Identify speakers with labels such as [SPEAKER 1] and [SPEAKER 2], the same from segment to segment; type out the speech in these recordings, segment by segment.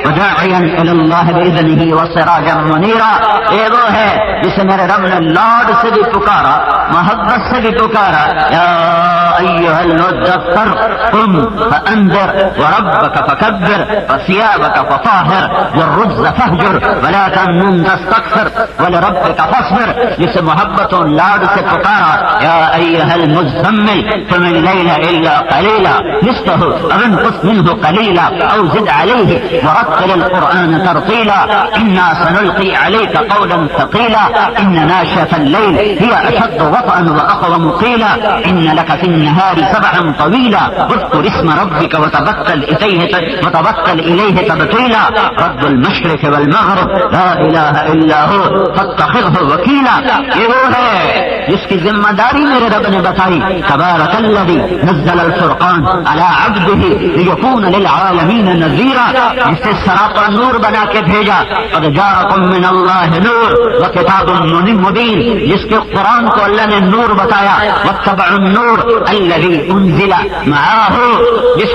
[SPEAKER 1] وداعيا إلى الله بإذنه وسراجا منيرا. یہ وہ ہے جسے میرے رب نے لاڈ سے بھی پکارا، محبت سے بھی پکارا. یا أيها المدثر قم فأنذر وربك فكبر وثيابك فطهر والرجز فاهجر ولا تمنن تستكثر ولربك فاصبر. جسے محبت و لاڈ سے پکارا، یا أيها المزمل قم الليل إلا قليلا نصفه أو انقص منه قليلا أو زد عليه ورتل القرآن ترتيلا إنا سنلقي عليك قولا ثقيلا إن ناشئة الليل هي أشد وطئا وأقوم قيلا إن لك في النهار سبحا طويلا واذكر اسم ربك وتبتل إليه تبتيلا رب المشرق والمغرب لا إله إلا هو فاتخذه وكيلا. یہ وہ ہے جس کی ذمہ داری میرے رب نے بتائی. تبارک الذی نزل الفرقان على عبده ليكون للعالمین نذیرا. جسے سراپا نور بنا کے بھیجا. قد جاءکم من اللہ نور وکتاب مبین. جس کے قرآن کو اللہ نے نور بتایا. واتبعوا النور الذی انزل معه. جس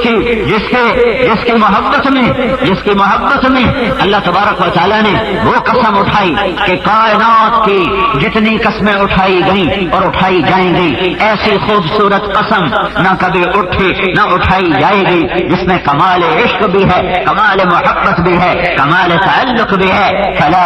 [SPEAKER 1] کی محبت میں اللہ تبارک و تعالی نے وہ قسم اٹھائی کہ کائنات کی جتنی قسمیں اٹھائی گئیں اور اٹھائی جائیں گی، ایسی خوبصورت قسم نہ کبھی اٹھی نہ اٹھائی جائے گی جس میں کمال عشق بھی ہے، کمال محبت بھی ہے، کمال تعلق بھی ہے. فلا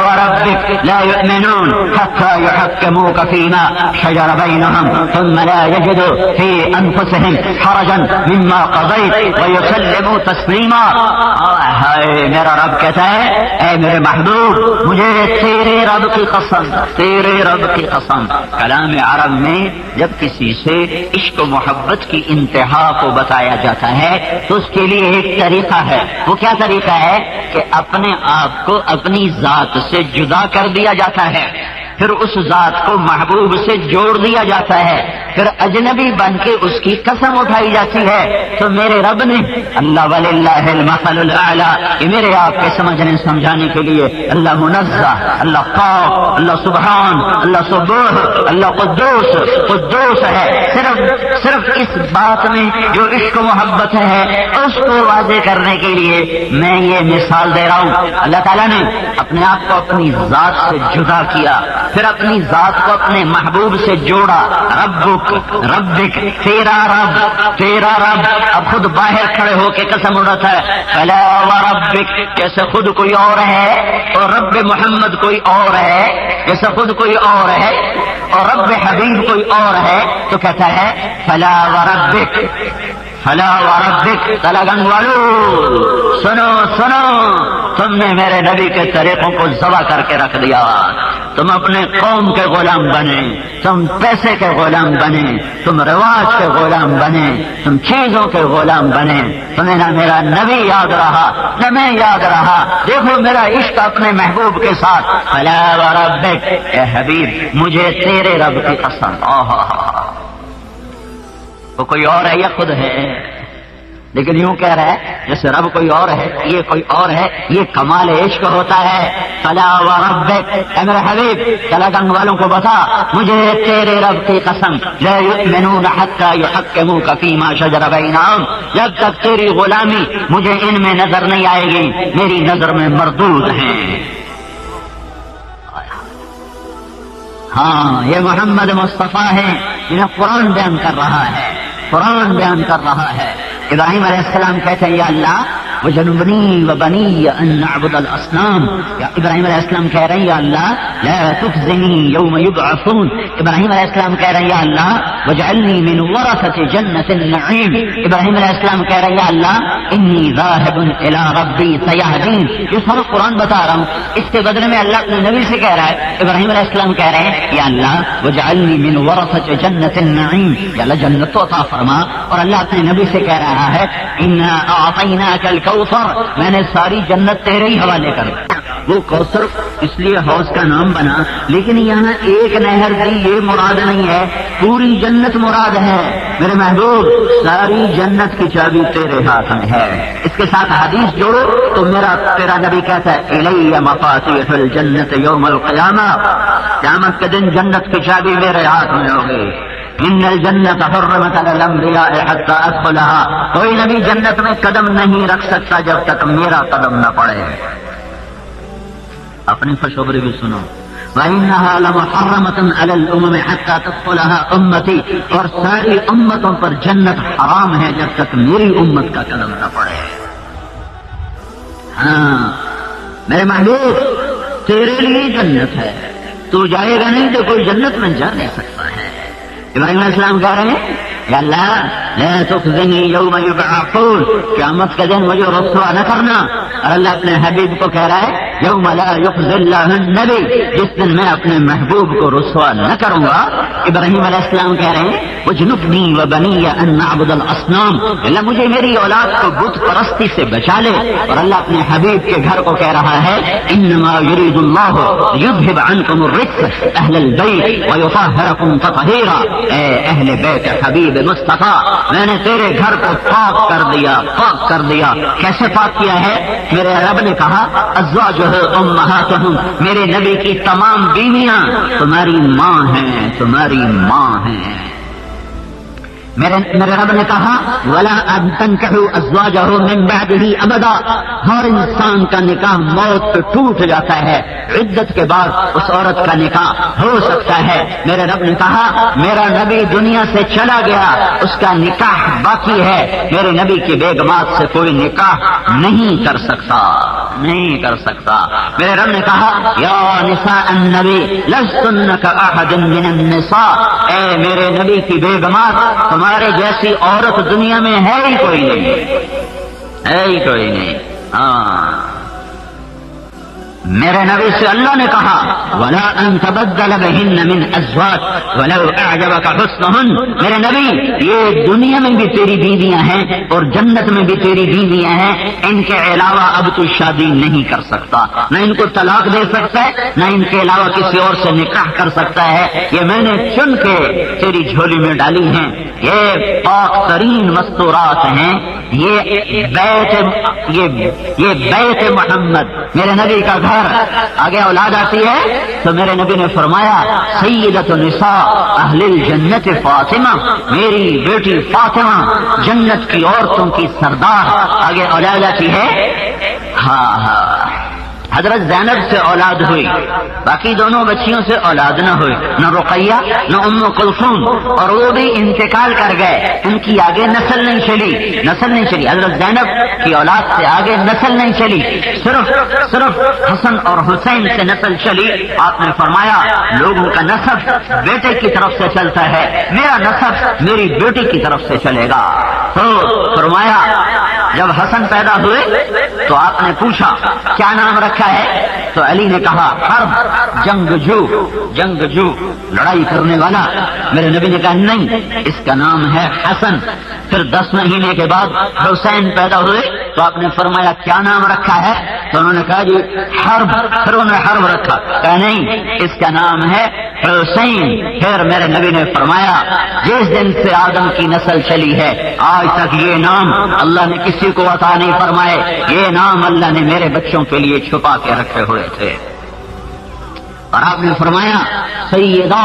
[SPEAKER 1] وربك لا يؤمنون حتى يحكموك فيما شجر بينهم ثم لا يجدوا في انفسهم حرجا مما قضيت ويسلموا تسليما. میرا رب کہتا ہے، اے میرے محبوب مجھے تیرے رب کی قسم. کلام عرب میں جب کسی سے عشق و محبت کی انتہا کو بتایا جاتا ہے تو اس کے لیے ایک طریقہ ہے. وہ کیا طریقہ ہے کہ اپنے آپ کو اپنی ذات سے جدا کر دیا جاتا ہے، پھر اس ذات کو محبوب سے جوڑ دیا جاتا ہے، پھر اجنبی بن کے اس کی قسم اٹھائی جاتی ہے. تو میرے رب نے اللہ وللہ المثل الاعلی، یہ میرے آپ کے سمجھنے سمجھانے کے لیے اللہ منزہ، اللہ پاک، اللہ سبحان، اللہ سبوح، اللہ قدوس ہے. صرف اس بات میں جو عشق و محبت ہے اس کو واضح کرنے کے لیے میں یہ مثال دے رہا ہوں. اللہ تعالیٰ نے اپنے آپ کو اپنی ذات سے جدا کیا، پھر اپنی ذات کو اپنے محبوب سے جوڑا. ربک تیرا رب. اب خود باہر کھڑے ہو کے قسم اڑاتا ہے، فلا وربک، جیسے خود کوئی اور ہے اور رب محمد کوئی اور ہے، جیسے خود کوئی اور ہے اور رب حبیب کوئی اور ہے، تو کہتا ہے فلا وربک. تلگن والو سنو، تم نے میرے نبی کے طریقوں کو ذبح کر کے رکھ دیا. تم اپنے قوم کے غلام بنے، تم پیسے کے غلام بنے، تم رواج کے غلام بنے، تم چیزوں کے غلام بنے. تمہیں نہ میرا نبی یاد رہا نہ میں یاد رہا. دیکھو میرا عشق اپنے محبوب کے ساتھ. فلا وربک، اے حبیب مجھے تیرے رب کی قسم. وہ کوئی اور ہے یا خود ہے؟ لیکن یوں کہہ رہا ہے جیسے رب کوئی اور ہے، یہ کوئی اور ہے. یہ کمال عشق ہوتا ہے. فلا وربک، اے میرے حبیب تلگنگ والوں کو بتا مجھے تیرے رب کی قسم. لا یؤمنون حتی یحکموک فیما شجر بینہم، جب تک تیری غلامی مجھے ان میں نظر نہیں آئے گی میری نظر میں مردود ہیں. ہاں یہ محمد مصطفیٰ ہے جنہیں قرآن بیان کر رہا ہے. ابراہیم علیہ السلام کہتے ہیں یا اللہ وجنبنی وبنی ان نعبد الاصنام. یا ابراہیم علیہ السلام کہہ رہے ہیں یا اللہ لا تخزنی یوم یبعثون. ابراہیم علیہ السلام کہہ رہے ہیں یا اللہ واجعلنی من ورثۃ جنۃ النعیم. ابراہیم علیہ السلام کہہ رہے ہیں یا اللہ انی ذاہب الی ربی سیہدین. یہ سب قرآن بتا رہا ہوں، اس کے بدلے میں اللہ اپنے نبی سے کہہ رہا ہے. ابراہیم علیہ السلام کہہ رہے ہیں یا اللہ واجعلنی من ورثۃ جنۃ النعیم، یا اللہ جنت عطا فرما. اور اللہ اپنے نبی سے کہہ رہا ہے انا اعطیناک الکوثر، میں نے ساری جنت تیرے ہی حوالے کر دی. وہ کوثر اس لیے حوض کا نام بنا، لیکن یہاں ایک نہر دی یہ مراد نہیں ہے، پوری جنت مراد ہے. میرے محبوب ساری جنت کی چابی تیرے ہاتھ میں ہے. اس کے ساتھ حدیث جوڑو تو تیرا نبی کہتا ہے الی مفاتیح الجنت یوم القیامہ، قیامت کے دن جنت کی چابی میرے ہاتھ میں ہوگی. ان الجنت حرمت علی الانبیاء حتی ادخلها، کوئی نبی جنت میں قدم نہیں رکھ سکتا جب تک میرا قدم نہ پڑے. اپنی خوشخبری بھی سنو. وَإِنَّهَا لَمُحَرَّمَةٌ عَلَى الْأُمَمِ حَتَّى تَدْخُلَهَا أُمَّتِي، اور ساری امتوں پر جنت حرام ہے جب تک میری امت کا قدم نہ پڑے. ہاں میرے محبوب تیرے لیے جنت ہے، تو جائے گا نہیں تو کوئی جنت میں جا نہیں سکتا ہے. ابراہیم علیہ السلام کہہ رہے ہیں یا اللہ لا تخزنی یوم یبعثون، قیامت کے دن مجھے رسوا نہ کرنا. اور اللہ اپنے حبیب کو کہہ رہا ہے یوم لا یخزی اللہ النبی، جس دن میں اپنے محبوب کو رسوا نہ کروں گا. ابراہیم علیہ السلام کہہ رہے ہیں وجنبنی وبنی ان نعبد الاصنام، اللہ مجھے میری اولاد کو بت پرستی سے بچا لے. اور اللہ اپنے حبیب کے گھر کو کہہ رہا ہے انما یرید اللہ یذهب عنکم الرجس اہل البیت ویطہرکم تطہیرا، اے اہل بیت حبیب مصطفیٰ میں نے تیرے گھر کو پاک کر دیا، پاک کر دیا. کیسے پاک کیا ہے؟ میرے رب نے کہا ازواجہ امہاتہم، میرے نبی کی تمام بیویاں تمہاری ماں ہیں، تمہاری ماں ہیں. میرے رب نے کہا ولا ان تنکحوا ازواجہ من بعدہ ابدا، ہر انسان کا نکاح موت پہ ٹوٹ جاتا ہے، عدت کے بعد اس عورت کا نکاح ہو سکتا ہے. میرے رب نے کہا میرا نبی دنیا سے چلا گیا، اس کا نکاح باقی ہے، میرے نبی کی بیگمات سے کوئی نکاح نہیں کر سکتا، نہیں کر سکتا. میرے رب نے کہا یا نساء النبی لستن کاحد من النساء، اے میرے نبی کی بیگمات تمہارے جیسی عورت دنیا میں ہے ہی کوئی نہیں، ہے ہی کوئی نہیں. ہاں میرے نبی سے اللہ نے کہا ولا ان تبدل بهن من ازواج ولو اعجبك حسنهن، میرے نبی یہ دنیا میں بھی تیری بیویاں ہیں اور جنت میں بھی تیری بیویاں ہیں، ان کے علاوہ اب تو شادی نہیں کر سکتا، نہ ان کو طلاق دے سکتا ہے، نہ ان کے علاوہ کسی اور سے نکاح کر سکتا ہے. یہ میں نے چن کے تیری جھولی میں ڈالی ہیں، یہ پاک ترین مستورات ہیں، یہ بیت محمد میرے نبی کا گھر. آگے اولاد آتی ہے تو میرے نبی نے فرمایا سیدۃ نساء اہل الجنت فاطمہ، میری بیٹی فاطمہ جنت کی عورتوں کی سردار. آگے اولاد آتی ہے ہاں حضرت زینب سے اولاد ہوئی، باقی دونوں بچیوں سے اولاد نہ ہوئی، نہ رقیہ نہ ام کلثوم، اور وہ بھی انتقال کر گئے، ان کی آگے نسل نہیں چلی، نسل نہیں چلی. حضرت زینب کی اولاد سے آگے نسل نہیں چلی، صرف حسن اور حسین سے نسل چلی. آپ نے فرمایا لوگوں کا نسب بیٹے کی طرف سے چلتا ہے، میرا نسب میری بیٹی کی طرف سے چلے گا. تو فرمایا جب حسن پیدا ہوئے تو آپ نے پوچھا کیا نام رکھا ہے؟ تو علی نے کہا حرب، جنگجو لڑائی کرنے والا. میرے نبی نے کہا نہیں، اس کا نام ہے حسن. پھر 10 مہینے کے بعد حسین پیدا ہوئے تو آپ نے فرمایا کیا نام رکھا ہے؟ تو انہوں نے کہا جی حرب. پھر انہوں نے حرب رکھا، کہا نہیں اس کا نام ہے حسین. پھر میرے نبی نے فرمایا جس دن سے آدم کی نسل چلی ہے آج تک یہ نام اللہ نے کسی کو عطا نہیں فرمائے، یہ نام اللہ نے میرے بچوں کے لیے چھپا کے رکھے ہوئے تھے. اور آپ نے فرمایا سیدہ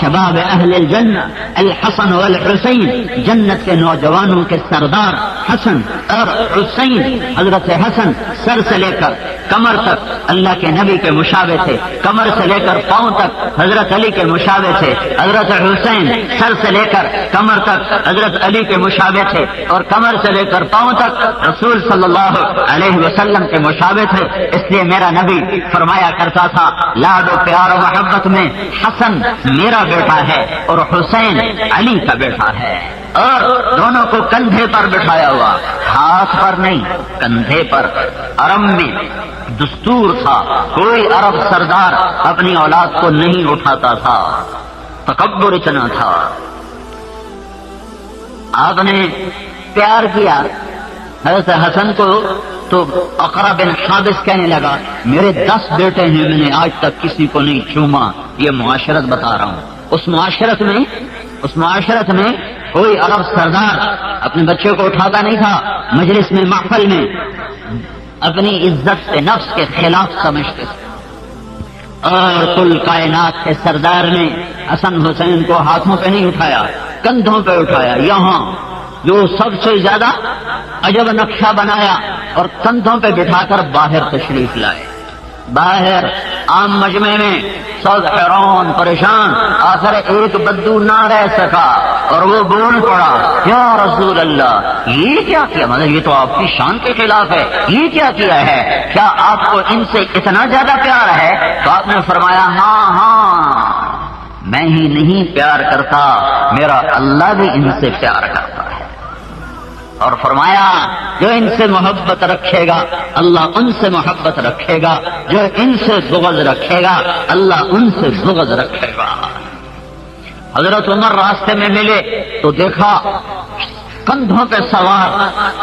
[SPEAKER 1] شباب اہل الجنہ الحسن والحسین، جنت کے نوجوانوں کے سردار حسن اور حسین. حضرت حسن سر سے لے کر کمر تک اللہ کے نبی کے مشابہ تھے، کمر سے لے کر پاؤں تک حضرت علی کے مشابہ تھے. حضرت حسین سر سے لے کر کمر تک حضرت علی کے مشابہ تھے، اور کمر سے لے کر پاؤں تک رسول صلی اللہ علیہ وسلم کے مشابہ تھے. اس لیے میرا نبی فرمایا کرتا تھا لاڈ و پیار و محبت میں حسن میرا بیٹا ہے اور حسین علی کا بیٹا ہے. اور دونوں کو کندھے پر بٹھایا ہوا، ہاتھ پر نہیں، کندھے پر. عرب میں دستور تھا کوئی عرب سردار اپنی اولاد کو نہیں اٹھاتا تھا، تکبر اتنا تھا. آپ نے پیار کیا حضرت حسن کو تو اقرا بن حابس کہنے لگا میرے 10 بیٹے ہیں، میں نے آج تک کسی کو نہیں چوما. یہ معاشرت بتا رہا ہوں. اس معاشرت میں کوئی عرب سردار اپنے بچے کو اٹھاتا نہیں تھا، مجلس میں محفل میں اپنی عزت سے نفس کے خلاف سمجھتے تھے. اور کل کائنات کے سردار نے حسن حسین کو ہاتھوں پہ نہیں اٹھایا، کندھوں پہ اٹھایا، یہاں جو سب سے زیادہ عجب نقشہ بنایا اور کندھوں پہ بٹھا کر باہر تشریف لائے. باہر عام مجمع میں سب حیران پریشان، آخر ایک بدو نہ رہ سکا اور وہ بول پڑا یا رسول اللہ یہ کیا کیا، مطلب یہ تو آپ کی شان کے خلاف ہے، یہ کیا کیا ہے، کیا آپ کو ان سے اتنا زیادہ پیار ہے؟ تو آپ نے فرمایا ہاں میں ہی نہیں پیار کرتا، میرا اللہ بھی ان سے پیار کرتا ہے. اور فرمایا جو ان سے محبت رکھے گا اللہ ان سے محبت رکھے گا، جو ان سے بغض رکھے گا اللہ ان سے بغض رکھے گا. حضرت عمر راستے میں ملے تو دیکھا کندھوں پہ سوار،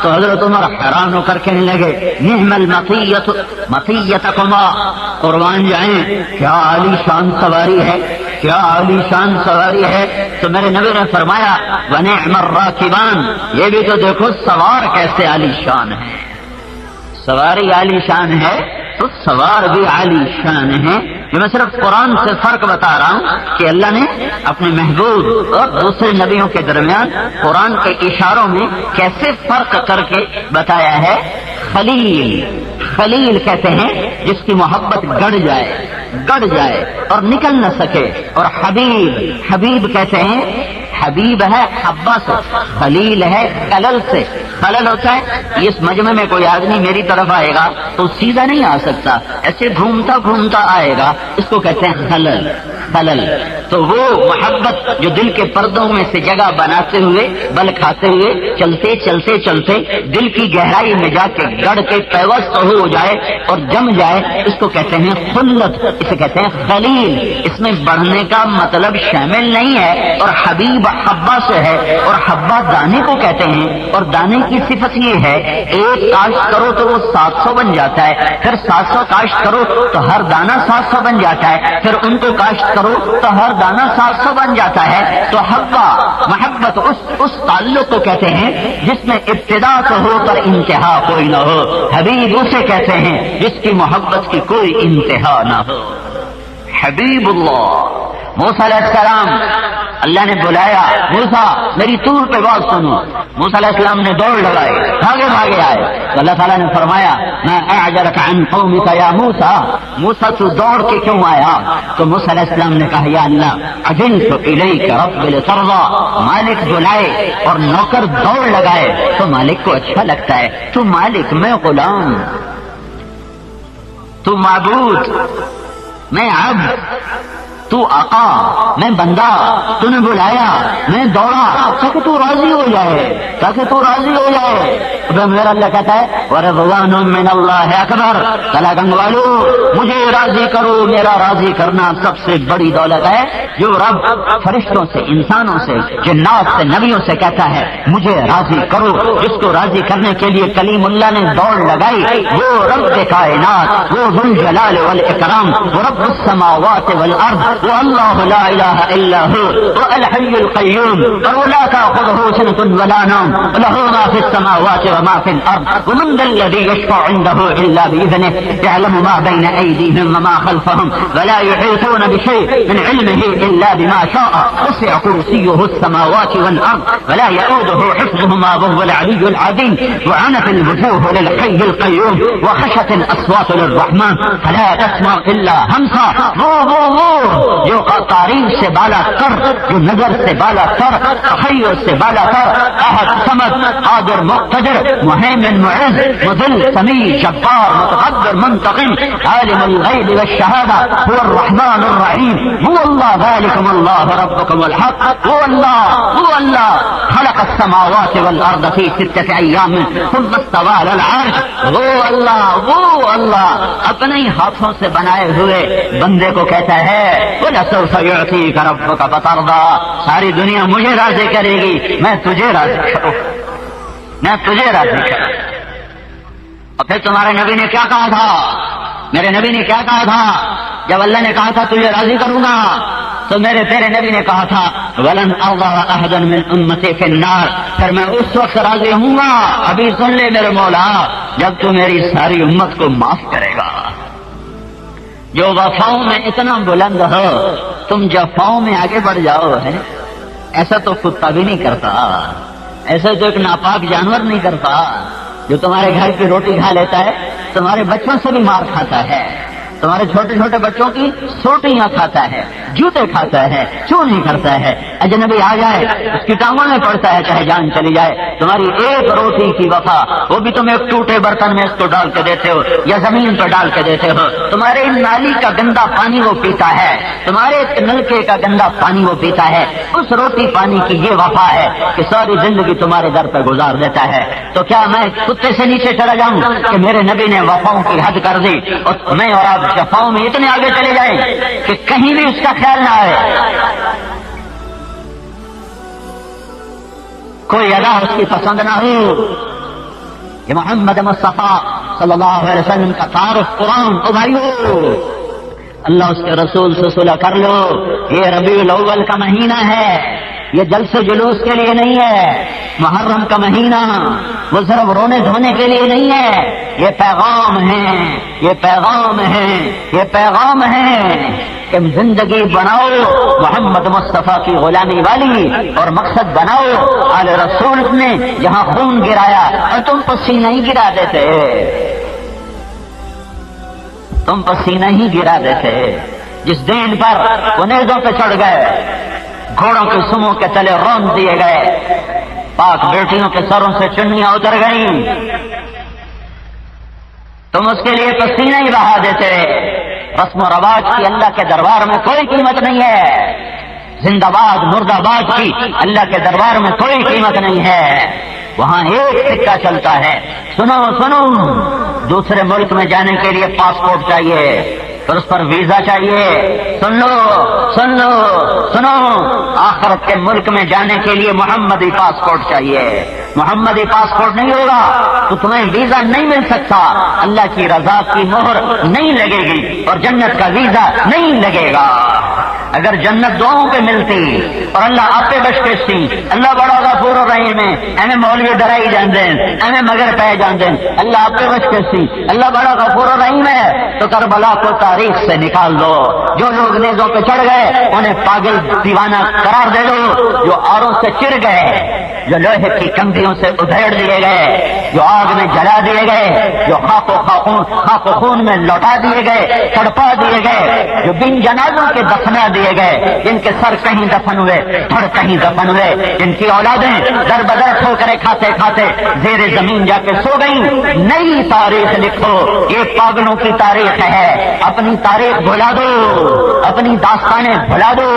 [SPEAKER 1] تو حضرت عمر حیران ہو کر کہنے لگے نعم المطیۃ مطیتکما، قربان جائیں کیا عالی شان سواری ہے، کیا عالی شان سواری ہے. تو میرے نبی نے فرمایا ونعم الراکبان، یہ بھی تو دیکھو سوار کیسے عالی شان ہے. سواری عالی شان ہے تو سوار بھی عالی شان ہے. جو میں صرف قرآن سے فرق بتا رہا ہوں کہ اللہ نے اپنے محبوب اور دوسرے نبیوں کے درمیان قرآن کے اشاروں میں کیسے فرق کر کے بتایا ہے. خلیل، خلیل کہتے ہیں جس کی محبت گڑ جائے اور نکل نہ سکے. اور حبیب، حبیب کہتے ہیں حبیب ہے حبہ سے، خلیل ہے خلل سے. خلل ہوتا ہے اس مجمع میں کوئی آدمی میری طرف آئے گا تو سیدھا نہیں آ سکتا، ایسے گھومتا گھومتا آئے گا، اس کو کہتے ہیں خلل. خلل تو وہ محبت جو دل کے پردوں میں سے جگہ بناتے ہوئے بل کھاتے ہوئے چلتے چلتے چلتے دل کی گہرائی میں جا کے گڑ کے پیوست ہو جائے اور جم جائے، اس کو کہتے ہیں خلت، اسے کہتے ہیں خلیل. اس میں بڑھنے کا مطلب شامل نہیں ہے. اور حبیب حبہ سے ہے اور حبہ دانے کو کہتے ہیں. اور دانے کی صفت یہ ہے ایک کاشت کرو تو وہ 700 بن جاتا ہے، پھر 700 کاشت کرو تو ہر دانہ 700 بن جاتا ہے، پھر ان کو کاشت کرو تو ہر دانہ 700 بن جاتا ہے. تو حبہ محبت اس تعلق کو کہتے ہیں جس میں ابتدا تو ہو کر انتہا کوئی نہ ہو. حبیب اسے کہتے ہیں جس کی محبت کی کوئی انتہا نہ ہو. حبیب اللہ. موسیٰ علیہ السلام اللہ نے بلایا، موسیٰ میری طور پہ بات سنو. موسیٰ علیہ السلام نے دوڑ لگائی، بھاگے بھاگے آئے تو اللہ تعالیٰ نے فرمایا میں اعجلک عن قومک یا موسیٰ، موسیٰ تو دوڑ کے کیوں آیا؟ تو موسیٰ علیہ السلام نے کہا یا اللہ عجلت الیک رب لترضى، مالک بلائے اور نوکر دوڑ لگائے تو مالک کو اچھا لگتا ہے. تو مالک، میں غلام، تو معبود، میں عبد، تو آقا، میں بندہ. تو نے بلایا، میں دوڑا تاکہ تو راضی ہو جائے، تاکہ تو راضی ہو جائے. میرا اللہ کہتا ہے ورضوان من اللہ اکبر. کلا گنگ والو مجھے راضی کرو، میرا راضی کرنا سب سے بڑی دولت ہے. جو رب فرشتوں سے، انسانوں سے، جنات سے، نبیوں سے کہتا ہے مجھے راضی کرو، جس کو راضی کرنے کے لیے کلیم اللہ نے دوڑ لگائی، وہ رب کائنات، وہ ذو الجلال والاکرام، وہ رب السماوات والارض، وہ اللہ لا الہ الا هو، وہ الحی القیوم، اور لا تأخذه سنة ولا نوم، له ما في السماوات وما في الارض، ومن ذا الذي يشفع عنده الا باذنه، يعلم ما بين ايديهم وما خلفهم، ولا يحيطون بشيء من علمه الا بما شاء، وسع كرسيه السماوات والارض ولا يؤوده حفظهما وهو العلي العظيم. وعنت الوجوه للحي القيوم وخشت الاصوات للرحمن فلا تسمع الا همسا. وہ جو تعریف سے بالا تر، جو نظر سے بالا تر، تخیل سے بالا تر، احد صمد قادر مقتدر مهيمن معز مذل سمیع جبار متقدر منتقم عالم الغیب والشهادة هو الرحمن الرحیم. هو اللہ ذلكم اللہ ربكم الحق. هو اللہ خلق السماوات والارض في 6 ایام ثم استوى على العرش. وہ اللہ اپنے ہی ہاتھوں سے بنائے ہوئے بندے کو کہتا ہے وَلَسَوْفَ يُعْطِيكَ رَبُّكَ فَتَرْضَىٰ. ساری دنیا مجھے راضی کرے گی، میں تجھے راضی کروں، میں تجھے راضی کروں. اور پھر تمہارے نبی نے کیا کہا تھا؟ میرے نبی نے کیا کہا تھا جب اللہ نے کہا تھا تجھے راضی کروں گا؟ تو میرے تیرے نبی نے کہا تھا وَلَنْ أَرْضَىٰ أَحَدًا مِّنْ أُمَّتِي فِي النَّارِ. پھر میں اس وقت راضی ہوں گا، ابھی سن لے میرے مولا، جب تو میری ساری امت کو معاف کرے گا. جو وفاؤں میں اتنا بلند ہو تم جفاؤں میں آگے بڑھ جاؤ ہے. ایسا تو کتا بھی نہیں کرتا، ایسا تو ایک ناپاک جانور نہیں کرتا. جو تمہارے گھر کی روٹی کھا لیتا ہے تمہارے بچوں سے بھی مار کھاتا ہے، تمہارے چھوٹے چھوٹے بچوں کی سوٹیاں کھاتا ہے، جوتے کھاتا ہے، چوں نہیں کرتا ہے. اجنبی آ جائے اس کی ٹانگوں میں پڑتا ہے چاہے جان چلی جائے. تمہاری ایک روٹی کی وفا وہ بھی تم ایک ٹوٹے برتن میں اس کو ڈال کے دیتے ہو یا زمین پر ڈال کے دیتے ہو. تمہارے نالی کا گندا پانی وہ پیتا ہے، تمہارے نلکے کا گندا پانی وہ پیتا ہے. اس روٹی پانی کی یہ وفا ہے کہ ساری زندگی تمہارے در پہ گزار دیتا ہے. تو کیا میں کتے سے نیچے چلا جاؤں کہ میرے نبی نے وفاؤں کی حد کر دی اور میں اور آپ جفاؤں میں اتنے آگے چلے جائیں کہ کہیں بھی اس کا خیال نہ آئے، کوئی ادا اس کی پسند نہ ہو. یہ محمد مصطفیٰ صلی اللہ علیہ وسلم کا تعارف قرآن. او بھائیو، اللہ اس کے رسول سے صلح کر لو. یہ ربیع الاول کا مہینہ ہے، یہ جلسے جلوس کے لیے نہیں ہے. محرم کا مہینہ وہ صرف رونے دھونے کے لیے نہیں ہے. یہ پیغام ہے، یہ پیغام ہے، یہ پیغام ہے کہ زندگی بناؤ محمد مصطفیٰ کی غلامی والی، اور مقصد بناؤ آل رسول نے جہاں خون گرایا اور تم پسینہ ہی گرا دیتے، تم پسینہ ہی گرا دیتے. جس دین پر وہ نیزوں پہ چڑھ گئے، گھوڑوں کے سموں کے تلے رون دیے گئے، پاک بیٹیوں کے سروں سے چنیاں اتر گئیں، تم اس کے لیے پسینہ ہی بہا دیتے. رسم و رواج کی اللہ کے دربار میں کوئی قیمت نہیں ہے، زندہ باد مرد آباد کی اللہ کے دربار میں کوئی قیمت نہیں ہے. وہاں ایک سکہ چلتا ہے. سنو سنو، دوسرے ملک میں جانے کے لیے پاسپورٹ چاہیے، پھر اس پر ویزا چاہیے. سن لو سن لو سنو، آخرت کے ملک میں جانے کے لیے محمدی پاسپورٹ چاہیے. محمدی پاسپورٹ نہیں ہوگا تو تمہیں ویزا نہیں مل سکتا، اللہ کی رضا کی مہر نہیں لگے گی اور جنت کا ویزا نہیں لگے گا. اگر جنت دعاؤں پہ ملتی اور اللہ آپ پہ بشکشتی، اللہ بڑا غفور الرحیم ہے، ایویں مولوی ڈرائی جان دیں، ایویں مگر پہ جان دیں، اللہ آپ پہ بشکشتی، اللہ بڑا غفور الرحیم ہے، تو کربلا کو تاریخ سے نکال دو. جو لوگ نیزوں پہ چڑھ گئے انہیں پاگل دیوانہ قرار دے دو. جو آروں سے چر گئے، جو لوہے کی کندھیوں سے ادھیڑ دیے گئے، جو آگ میں جلا دیے گئے، جو خاک و خون میں لوٹا دیے گئے، تڑپا دیے گئے، جو بن جنازوں کے دفنا دیے گئے، جن کے سر کہیں دفن ہوئے، دھڑ کہیں دفن ہوئے، جن کی اولادیں در بدر ٹھوکریں کھاتے کھاتے زیر زمین جا کے سو گئیں. نئی تاریخ لکھو، یہ پاگلوں کی تاریخ ہے. اپنی تاریخ بھلا دو، اپنی داستانیں بھلا دو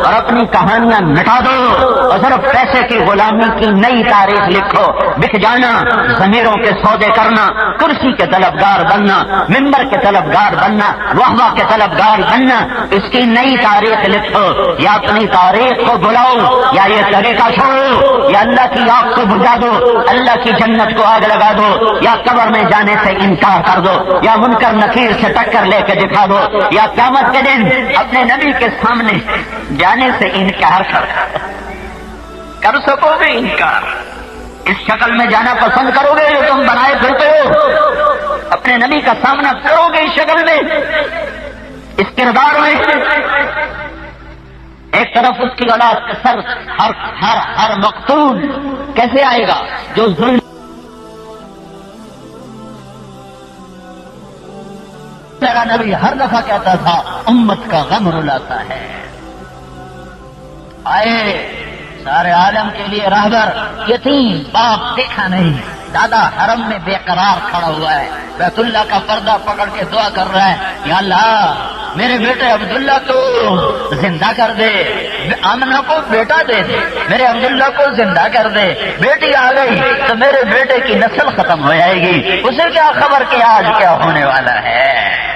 [SPEAKER 1] اور اپنی کہانیاں مٹا دو اور صرف پیسے کی غلامی کی نئی تاریخ لکھو. بک جانا، ضمیروں کے سودے کرنا، کرسی کے طلبگار بننا، ممبر کے طلبگار بننا، وہوا کے طلبگار بننا، اس کی نئی تاریخ لکھو. یا اپنی تاریخ کو بلاؤ یا یہ طریقہ چھوڑو، یا اللہ کی آگ کو بجھا دو، اللہ کی جنت کو آگ لگا دو، یا قبر میں جانے سے انکار کر دو، یا منکر نکیر سے ٹکر لے کے دکھا دو، یا قیامت کے دن اپنے نبی کے سامنے جانے سے انکار کر سکو گے. انکار اس شکل میں جانا پسند کرو گے جو تم بنائے پھرتے ہو؟ اپنے نبی کا سامنا کرو گے اس شکل میں، اس کردار میں؟ ایک طرف اس کی اولاد کا سر ہر مقتول کیسے آئے گا جو ظلم میرا نبی ہر دفعہ کہتا تھا امت کا غم رلاتا ہے. آئے سارے عالم کے لیے راہبر، یتیم باپ دیکھا نہیں، دادا حرم میں بے قرار کھڑا ہوا ہے، بیت اللہ کا پردہ پکڑ کے دعا کر رہا ہے، یا اللہ میرے بیٹے عبداللہ کو زندہ کر دے، آمنہ کو بیٹا دے دے، میرے عبداللہ کو زندہ کر دے. بیٹی آ گئی تو میرے بیٹے کی نسل ختم ہو جائے گی. اسے کیا خبر کہ آج کیا ہونے والا ہے،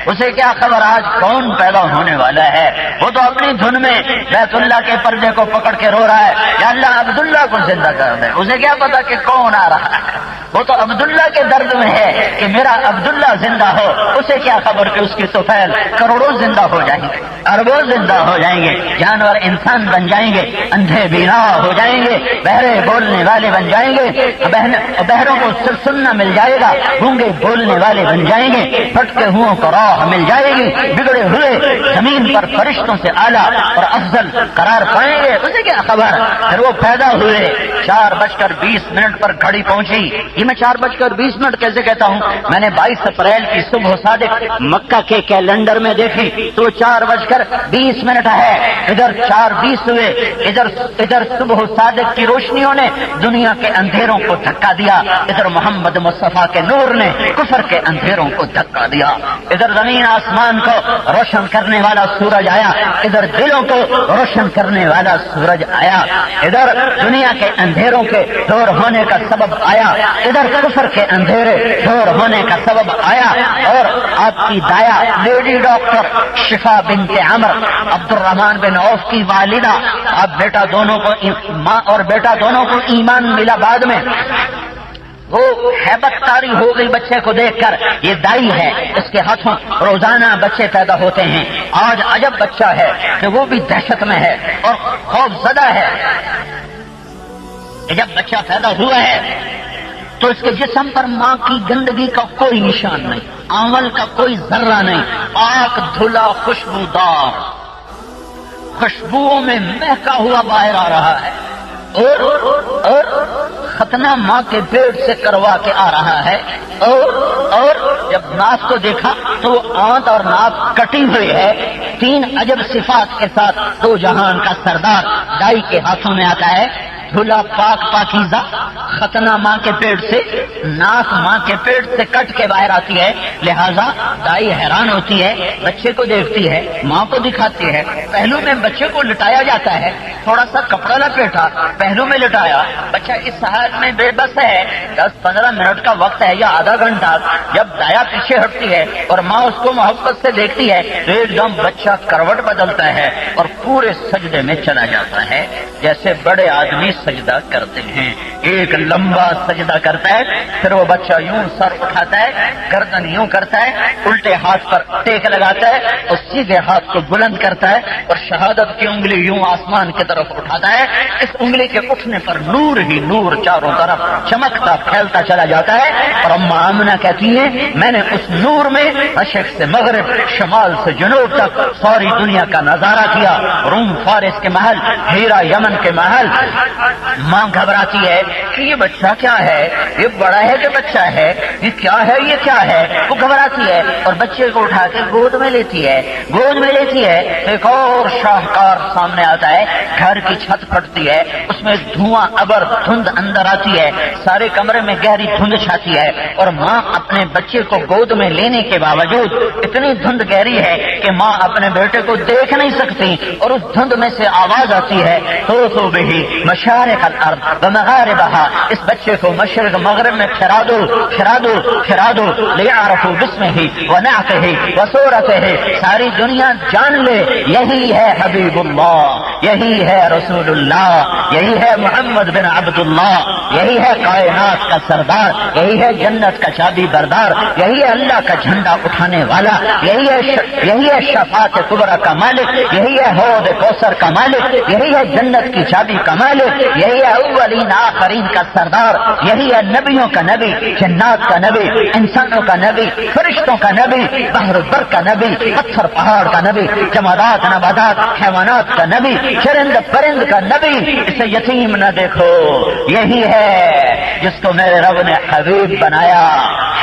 [SPEAKER 1] اسے کیا خبر آج کون پیدا ہونے والا ہے. وہ تو اپنی دھن میں بیت اللہ کے پردے کو پکڑ کے رو رہا ہے، یا اللہ عبداللہ کو زندہ کر دے. اسے کیا پتا کہ کون آ رہا ہے، وہ تو عبداللہ کے درد میں ہے کہ میرا عبداللہ زندہ ہو. اسے کیا خبر کہ اس کی طفیل کروڑوں زندہ ہو جائیں گے، اربوں زندہ ہو جائیں گے، جانور انسان بن جائیں گے، اندھے بینا ہو جائیں گے، بہرے بولنے والے بن جائیں گے، بہروں کو سننا مل جائے گا، گونگے بولنے والے بن جائیں گے، پھٹکے ہوں کو راہ راہ مل جائے گی، بگڑے ہوئے زمین پر فرشتوں سے اعلیٰ اور افضل قرار پائیں گے، اسے کیا خبر۔ پھر وہ پیدا ہوئے، 4:20 پر گھڑی پہنچی۔ یہ میں 4:20 کیسے کہتا ہوں؟ میں نے 22 اپریل کی صبح صادق مکہ کے کیلنڈر میں دیکھی تو 4:20 ہے، ادھر 4:20 ہوئے، ادھر صبح صادق کی روشنیوں نے دنیا کے اندھیروں کو دھکا دیا، ادھر محمد مصطفیٰ کے نور نے کفر کے اندھیروں کو دھکا دیا، ادھر زمین آسمان کو روشن کرنے والا سورج آیا، ادھر دلوں کو روشن کرنے والا سورج آیا، ادھر دنیا کے اندھیروں کے دور ہونے کا سبب آیا، ادھر کفر کے اندھیرے دور ہونے کا سبب آیا، اور آپ کی دایا لیڈی ڈاکٹر شفا بنت عمر عبد الرحمن بن عوف کی والدہ، اب بیٹا دونوں کو ماں اور بیٹا دونوں کو ایمان ملا بعد میں، وہ ہیبت طاری ہو گئی بچے کو دیکھ کر، یہ دائی ہے، اس کے ہاتھوں روزانہ بچے پیدا ہوتے ہیں، آج عجب بچہ ہے کہ وہ بھی دہشت میں ہے اور خوف زدہ ہے۔ جب بچہ پیدا ہوا ہے تو اس کے جسم پر ماں کی گندگی کا کوئی نشان نہیں، آمل کا کوئی ذرہ نہیں، پاک دھلا خوشبودار، خوشبوؤں میں مہکا ہوا باہر آ رہا ہے، اور ختنہ ماں کے پیٹ سے کروا کے آ رہا ہے، اور جب ناک کو دیکھا تو آنت اور ناک کٹی ہوئی ہے، 3 عجب صفات کے ساتھ 2 جہان کا سردار دائی کے ہاتھوں میں آتا ہے، دھلا پاک پاکیزہ، ختنہ ماں کے پیٹ سے، ناک ماں کے پیٹ سے کٹ کے باہر آتی ہے، لہذا دائی حیران ہوتی ہے، بچے کو دیکھتی ہے، ماں کو دکھاتی ہے، پہلو میں بچے کو لٹایا جاتا ہے، تھوڑا سا کپڑا لپیٹا، پہلو میں لٹایا، بچہ اس حال میں بے بس ہے، 10-15 منٹ کا وقت ہے یا آدھا گھنٹہ، جب دایا پیچھے ہٹتی ہے اور ماں اس کو محبت سے دیکھتی ہے تو ایک دم بچہ کروٹ بدلتا ہے اور پورے سجدے میں چلا جاتا ہے، جیسے بڑے آدمی سجدہ کرتے ہیں، ایک لمبا سجدہ کرتا ہے، پھر وہ بچہ یوں سر اٹھاتا ہے، گردن یوں کرتا ہے، الٹے ہاتھ پر ٹیک لگاتا ہے اور سیدھے ہاتھ کو بلند کرتا ہے اور شہادت کی انگلی یوں آسمان کی طرف اٹھاتا ہے، اس انگلی کے اٹھنے پر نور ہی نور چاروں طرف چمکتا پھیلتا چلا جاتا ہے، اور اماں آمنہ کہتی ہیں میں نے اس نور میں مشرق سے مغرب، شمال سے جنوب تک ساری دنیا کا نظارہ کیا، روم فارس کے محل، ہیرا یمن کے محل۔ ماں گھبراتی ہے کہ یہ بچہ کیا ہے، یہ بڑا ہے کہ بچہ ہے، یہ کیا ہے، یہ کیا ہے، وہ گھبراتی ہے اور بچے کو اٹھا کے گود میں لیتی ہے، گود میں لیتی ہے، ایک اور شاہکار سامنے آتا ہے، گھر کی چھت پھٹتی ہے، اس میں دھواں ابر دھند اندر آتی ہے، سارے کمرے میں گہری دھند چھاتی ہے، اور ماں اپنے بچے کو گود میں لینے کے باوجود اتنی دھند گہری ہے کہ ماں اپنے بیٹے کو دیکھ نہیں سکتی، اور اس دھند میں سے آواز آتی ہے تو بھی مشارق الارض ومغاربها، اس بچے کو مشرق مغرب میں پھرا دو پھرا دو پھرا دو، لیعرفوا باسمه ونعته وصورته، ساری دنیا جان لے یہی ہے حبیب اللہ، یہی ہے رسول اللہ، یہی ہے محمد بن عبد اللہ، یہی ہے کائنات کا سردار، یہی ہے جنت کا چابی بردار، یہی ہے اللہ کا جھنڈا اٹھانے والا، یہی ہے شفاعت کبریٰ کا مالک، یہی ہے حوض کوثر کا مالک، یہی ہے جنت کی چابی کا مالک، یہی ہے اولین آخرین کا سردار، یہی ہے نبیوں کا نبی، جنات کا نبی، انسانوں کا نبی، فرشتوں کا نبی، بحر البر کا نبی، پتھر پہاڑ کا نبی، جمادات نباتات حیوانات کا نبی، چرند پرند کا نبی، اسے یتیم نہ دیکھو، یہی ہے جس کو میرے رب نے حبیب بنایا،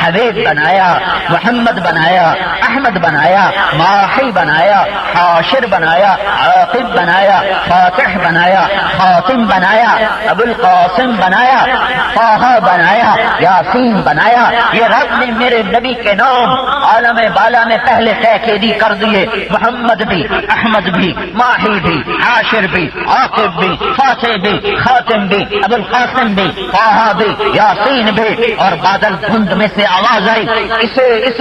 [SPEAKER 1] حبیب بنایا، محمد بنایا، احمد بنایا، ماحی بنایا، حاشر بنایا، عاقب بنایا، فاتح بنایا، خاتم بنایا، ابو القاسم بنایا، طه بنایا، یاسین بنایا، یہ رب نے میرے نبی کے نام عالم بالا میں پہلے تاکیدی کر دیے، محمد بھی، احمد بھی، ماہی بھی، حاشر بھی، عاقب بھی، فاتح بھی، خاتم بھی، ابو القاسم بھی، طه بھی، یاسین بھی، اور بادل دھند میں سے آواز آئی، اس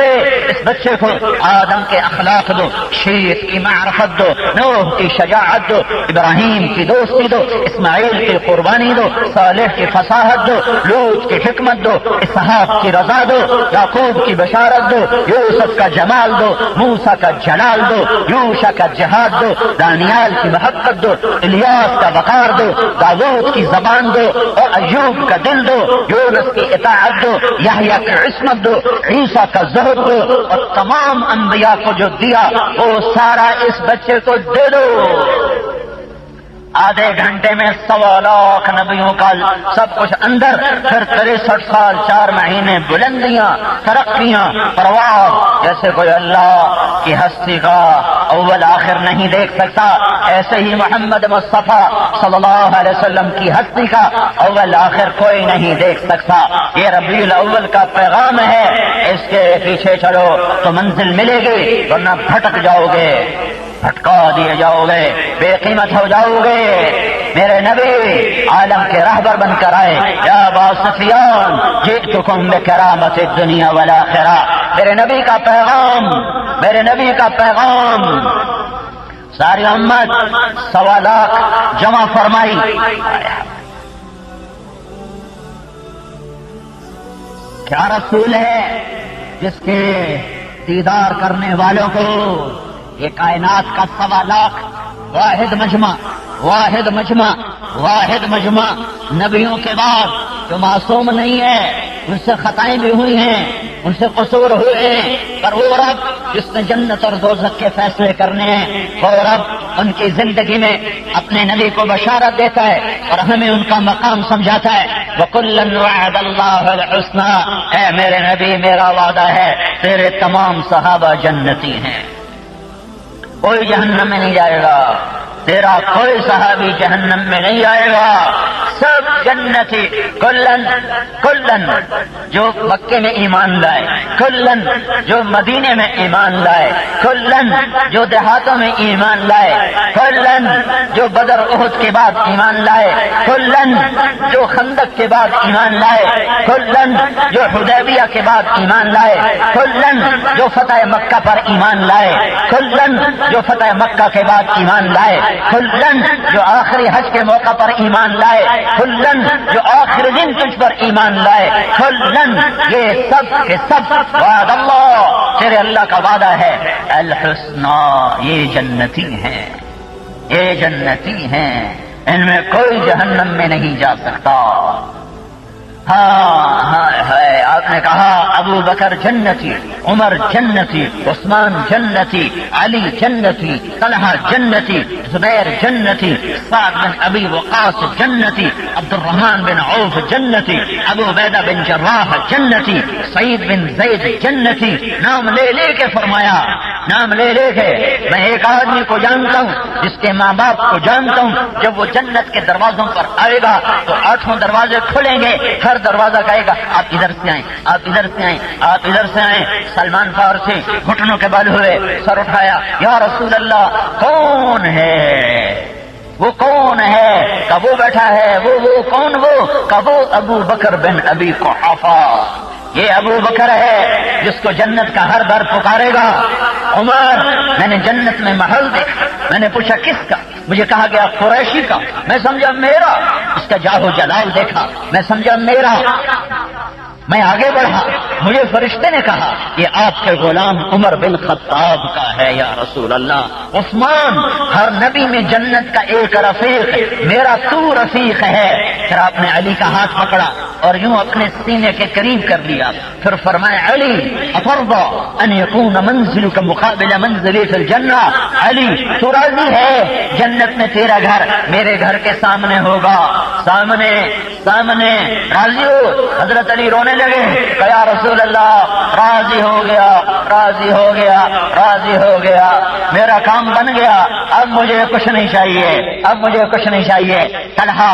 [SPEAKER 1] بچے کو آدم کے اخلاق دو، شیخ کی معرفت دو، نوح کی شجاعت دو، ابراہیم کی دوستی دو، اسماعیل کی قربانی دو، صالح کی فصاحت دو، لوط کی حکمت دو، اسحاق کی رضا دو، یعقوب کی بشارت دو، یوسف کا جمال دو، موسیٰ کا جلال دو، یوشع کا جہاد دو، دانیال کی محبت دو، الیاس کا وقار دو، داؤد کی زبان دو، اور ایوب کا دل دو، یونس کی اطاعت دو، یحییٰ کی عصمت دو، عیسیٰ کا زہد دو، اور تمام انبیاء کو جو دیا وہ سارا اس بچے کو دے دو۔ آدھے گھنٹے میں 1.25 لاکھ نبیوں کا سب کچھ اندر، پھر 63 سال 4 مہینے بلندیاں، ترقیاں، پرواز، جیسے کوئی اللہ کی ہستی کا اول آخر نہیں دیکھ سکتا، ایسے ہی محمد مصطفیٰ صلی اللہ علیہ وسلم کی ہستی کا اول آخر کوئی نہیں دیکھ سکتا۔ یہ ربیع الاول کا پیغام ہے، اس کے پیچھے چلو تو منزل ملے گی، ورنہ بھٹک جاؤ گے، بھٹکا دیے جاؤ گے، بے قیمت ہو جاؤ گے۔ میرے نبی عالم کے رہبر بن کر آئے، یا ابا سفیان جئتکم بکرامت الدنیا والآخرہ۔ میرے نبی کا پیغام، میرے نبی کا پیغام ساری امت 1.25 لاکھ جمع فرمائی۔ کیا رسول ہے جس کے دیدار کرنے والوں کو یہ کائنات کا 1.25 لاکھ واحد مجمع، واحد مجمع، واحد مجمع، نبیوں کے بعد جو معصوم نہیں ہے، ان سے خطائیں بھی ہوئی ہیں، ان سے قصور ہوئے ہیں، پر وہ رب جس نے جنت اور دوزخ کے فیصلے کرنے ہیں، وہ رب ان کی زندگی میں اپنے نبی کو بشارت دیتا ہے اور ہمیں ان کا مقام سمجھاتا ہے۔ وَكُلًّا وَعَدَ اللَّهُ الْحُسْنَىٰ، اے میرے نبی میرا وعدہ ہے تیرے تمام صحابہ جنتی ہیں، کوئی جہنم میں نہیں جائے گا، تیرا کوئی صحابی جہنم میں نہیں آئے گا، سب جنتی۔ کلن کلن جو مکے میں ایمان لائے، کلن جو مدینے میں ایمان لائے، کلن جو دیہاتوں میں ایمان لائے، کلن جو بدر احد کے بعد ایمان لائے، کلن جو خندق کے بعد ایمان لائے، کلن جو حدیبیہ کے بعد ایمان لائے، کلن جو فتح مکہ پر ایمان لائے، کلن جو فتح مکہ کے بعد ایمان لائے، کلن جو آخری حج کے موقع پر ایمان لائے، کلن جو آخری دن تجھ پر ایمان لائے، کلن یہ سب کے سب وعد اللہ، تیرے اللہ کا وعدہ ہے الحسنى، یہ جنتی ہیں، یہ جنتی ہیں، ان میں کوئی جہنم میں نہیں جا سکتا۔ ہاں ہے، آپ نے کہا ابو بکر جنتی، عمر جنتی، عثمان جنتی، علی جنتی، طلحہ جنتی، زبیر جنتی، سعد بن ابی وقاص جنتی، عبد الرحمن بن عوف جنتی، ابو عبیدہ بن جراح جنتی، سعید بن زید جنتی، نام لے لے کے فرمایا، نام لے لے کے۔ میں ایک آدمی کو جانتا ہوں جس کے ماں باپ کو جانتا ہوں، جب وہ جنت کے دروازوں پر آئے گا تو 8 دروازے کھلیں گے، ہر دروازہ کہے گا آپ ادھر سے آئیں، آپ ادھر سے آئیں، آپ ادھر سے آئیں۔ سلمان فارسی گھٹنوں کے بل ہوئے، سر اٹھایا، یا رسول اللہ کون ہے وہ، کون ہے؟ کب وہ بیٹھا ہے، وہ کون؟ وہ کب وہ ابو بکر بن ابی قحافہ، یہ ابو بکر ہے جس کو جنت کا ہر در پکارے گا۔ عمر میں نے جنت میں محل دیکھا، میں نے پوچھا کس کا؟ مجھے کہا گیا قریشی کا، میں سمجھا میرا۔ اس کا جاہ و جلال دیکھا، میں سمجھا میرا۔ میں آگے بڑھا، مجھے فرشتے نے کہا یہ آپ کے غلام عمر بن خطاب کا ہے یا رسول اللہ۔ عثمان، ہر نبی میں جنت کا ایک رفیق، میرا تو رفیق ہے۔ پھر آپ نے علی کا ہاتھ پکڑا اور یوں اپنے سینے کے قریب کر لیا، پھر فرمایا علی اترضى ان يكون منزلك مقابل منزلي في الجنة، علی تو راضی ہے جنت میں تیرا گھر میرے گھر کے سامنے ہوگا، سامنے سامنے، راضی ہو؟ حضرت علی رونے لگے کہ یا رسول اللہ راضی ہو گیا، راضی ہو گیا، راضی ہو گیا، میرا کام بن گیا، اب مجھے کچھ نہیں چاہیے، اب مجھے کچھ نہیں چاہیے۔ طلحہ،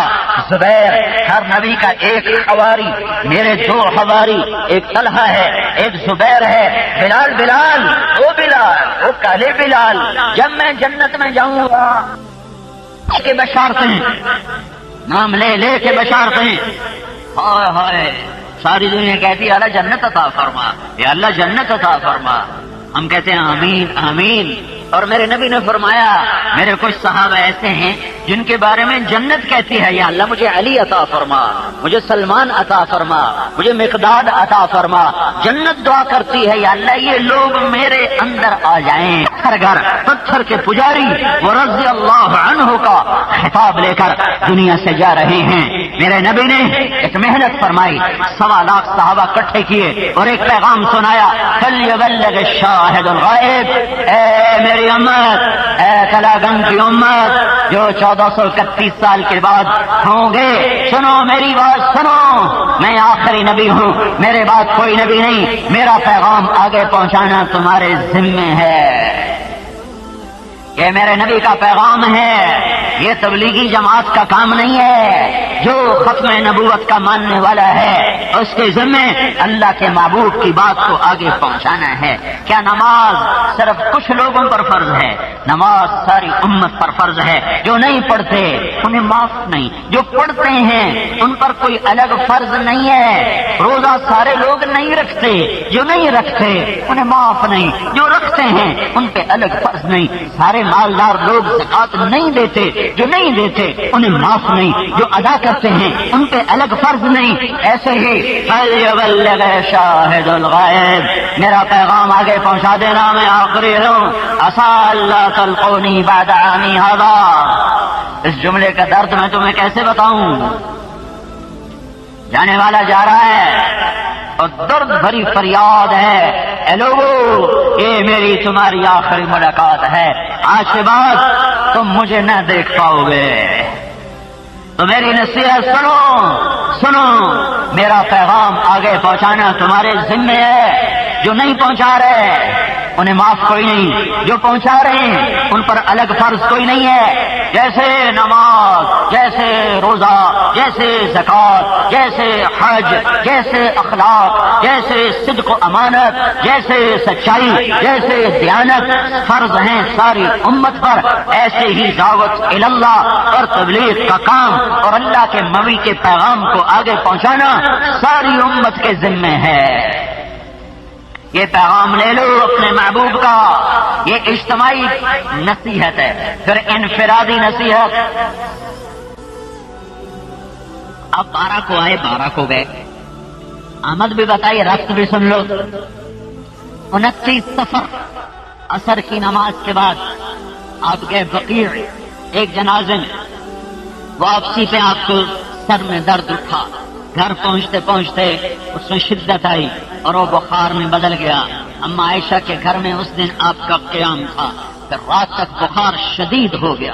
[SPEAKER 1] زبیر، ہر نبی کا ایک حواری، میرے 2 حواری، ایک طلحہ ہے ایک زبیر ہے۔ بلال، بلال، وہ بلال، وہ کالے بلال، جب میں جنت میں جاؤں گا کہ بشارتیں، نام لے لے کے بشارتیں، ہائے ہائے، ساری دنیا کہتی ہے اللہ جنت عطا فرما، یا اللہ جنت عطا فرما، ہم کہتے ہیں آمین آمین۔ اور میرے نبی نے فرمایا میرے کچھ صحابہ ایسے ہیں جن کے بارے میں جنت کہتی ہے یا اللہ مجھے علی عطا فرما، مجھے سلمان عطا فرما، مجھے مقداد عطا فرما، جنت دعا کرتی ہے یا اللہ یہ لوگ میرے اندر آ جائیں۔ ہر گھر پتھر کے پجاری وہ رضی اللہ عنہ کا خطاب لے کر دنیا سے جا رہے ہیں۔ میرے نبی نے ایک محنت فرمائی، 1.25 لاکھ صحابہ اکٹھے کیے اور ایک پیغام سنایا، فَلْيُبَلِّغِ الشَّاهِدُ الْغَائِبُ، اے میری امت، اے کلاگنگ کی امت جو 1431 سال کے بعد ہوں گے، سنو میری بات سنو، میں آخری نبی ہوں، میرے بعد کوئی نبی نہیں، میرا پیغام آگے پہنچانا تمہارے ذمے ہے، یہ میرے نبی کا پیغام ہے، یہ تبلیغی جماعت کا کام نہیں ہے۔ جو ختم نبوت کا ماننے والا ہے اس کے ذمہ اللہ کے محبوب کی بات کو آگے پہنچانا ہے۔ کیا نماز صرف کچھ لوگوں پر فرض ہے؟ نماز ساری امت پر فرض ہے۔ جو نہیں پڑھتے انہیں معاف نہیں، جو پڑھتے ہیں ان پر کوئی الگ فرض نہیں ہے۔ روزہ سارے لوگ نہیں رکھتے، جو نہیں رکھتے انہیں معاف نہیں، جو رکھتے ہیں ان پہ الگ فرض نہیں۔ سارے مالدار لوگ زکات نہیں دیتے، جو نہیں دیتے انہیں معاف نہیں، جو ادا کرتے ہیں ان پہ الگ فرض نہیں۔ ایسے ہی فَلْيُبَلِّغِ الشَّاهِدُ الْغَائِبُ، میرا پیغام آگے پہنچا دینا، میں آخری ہوں، عَسَىٰ أَلَّا تَلْقُونِي بَعْدَ عَامِي هَٰذَا۔ اس جملے کا درد میں تمہیں کیسے بتاؤں؟ جانے والا جا رہا ہے اور درد بھری فریاد ہے، اے لوگو یہ میری تمہاری آخری ملاقات ہے، آج کے بعد تم مجھے نہ دیکھ پاؤ گے، تو میری نصیحت سنو سنو، میرا پیغام آگے پہنچانا تمہارے ذمے ہے۔ جو نہیں پہنچا رہے انہیں معاف کوئی نہیں، جو پہنچا رہے ہیں ان پر الگ فرض کوئی نہیں ہے۔ جیسے نماز، جیسے روزہ، جیسے زکات، جیسے حج، جیسے اخلاق، جیسے صدق و امانت، جیسے سچائی، جیسے دیانت فرض ہیں ساری امت پر، ایسے ہی دعوت اللہ اور تبلیغ کا کام اور اللہ کے نبی کے پیغام کو آگے پہنچانا ساری امت کے ذمے ہے۔ یہ پیغام لے لو اپنے محبوب کا، یہ اجتماعی نصیحت ہے، پھر انفرادی نصیحت۔ اب 12 کو آئے 12 کو گئے، آمد بھی بتائی، رفت بھی سن لو۔ 29 صفر عصر کی نماز کے بعد آپ گئے بقیع، ایک جنازے میں، واپسی پہ آپ کو سر میں درد اٹھا، گھر پہنچتے پہنچتے اس میں شدت آئی اور وہ بخار میں بدل گیا۔ اما عائشہ کے گھر میں اس دن آپ کا قیام تھا، پھر رات تک بخار شدید ہو گیا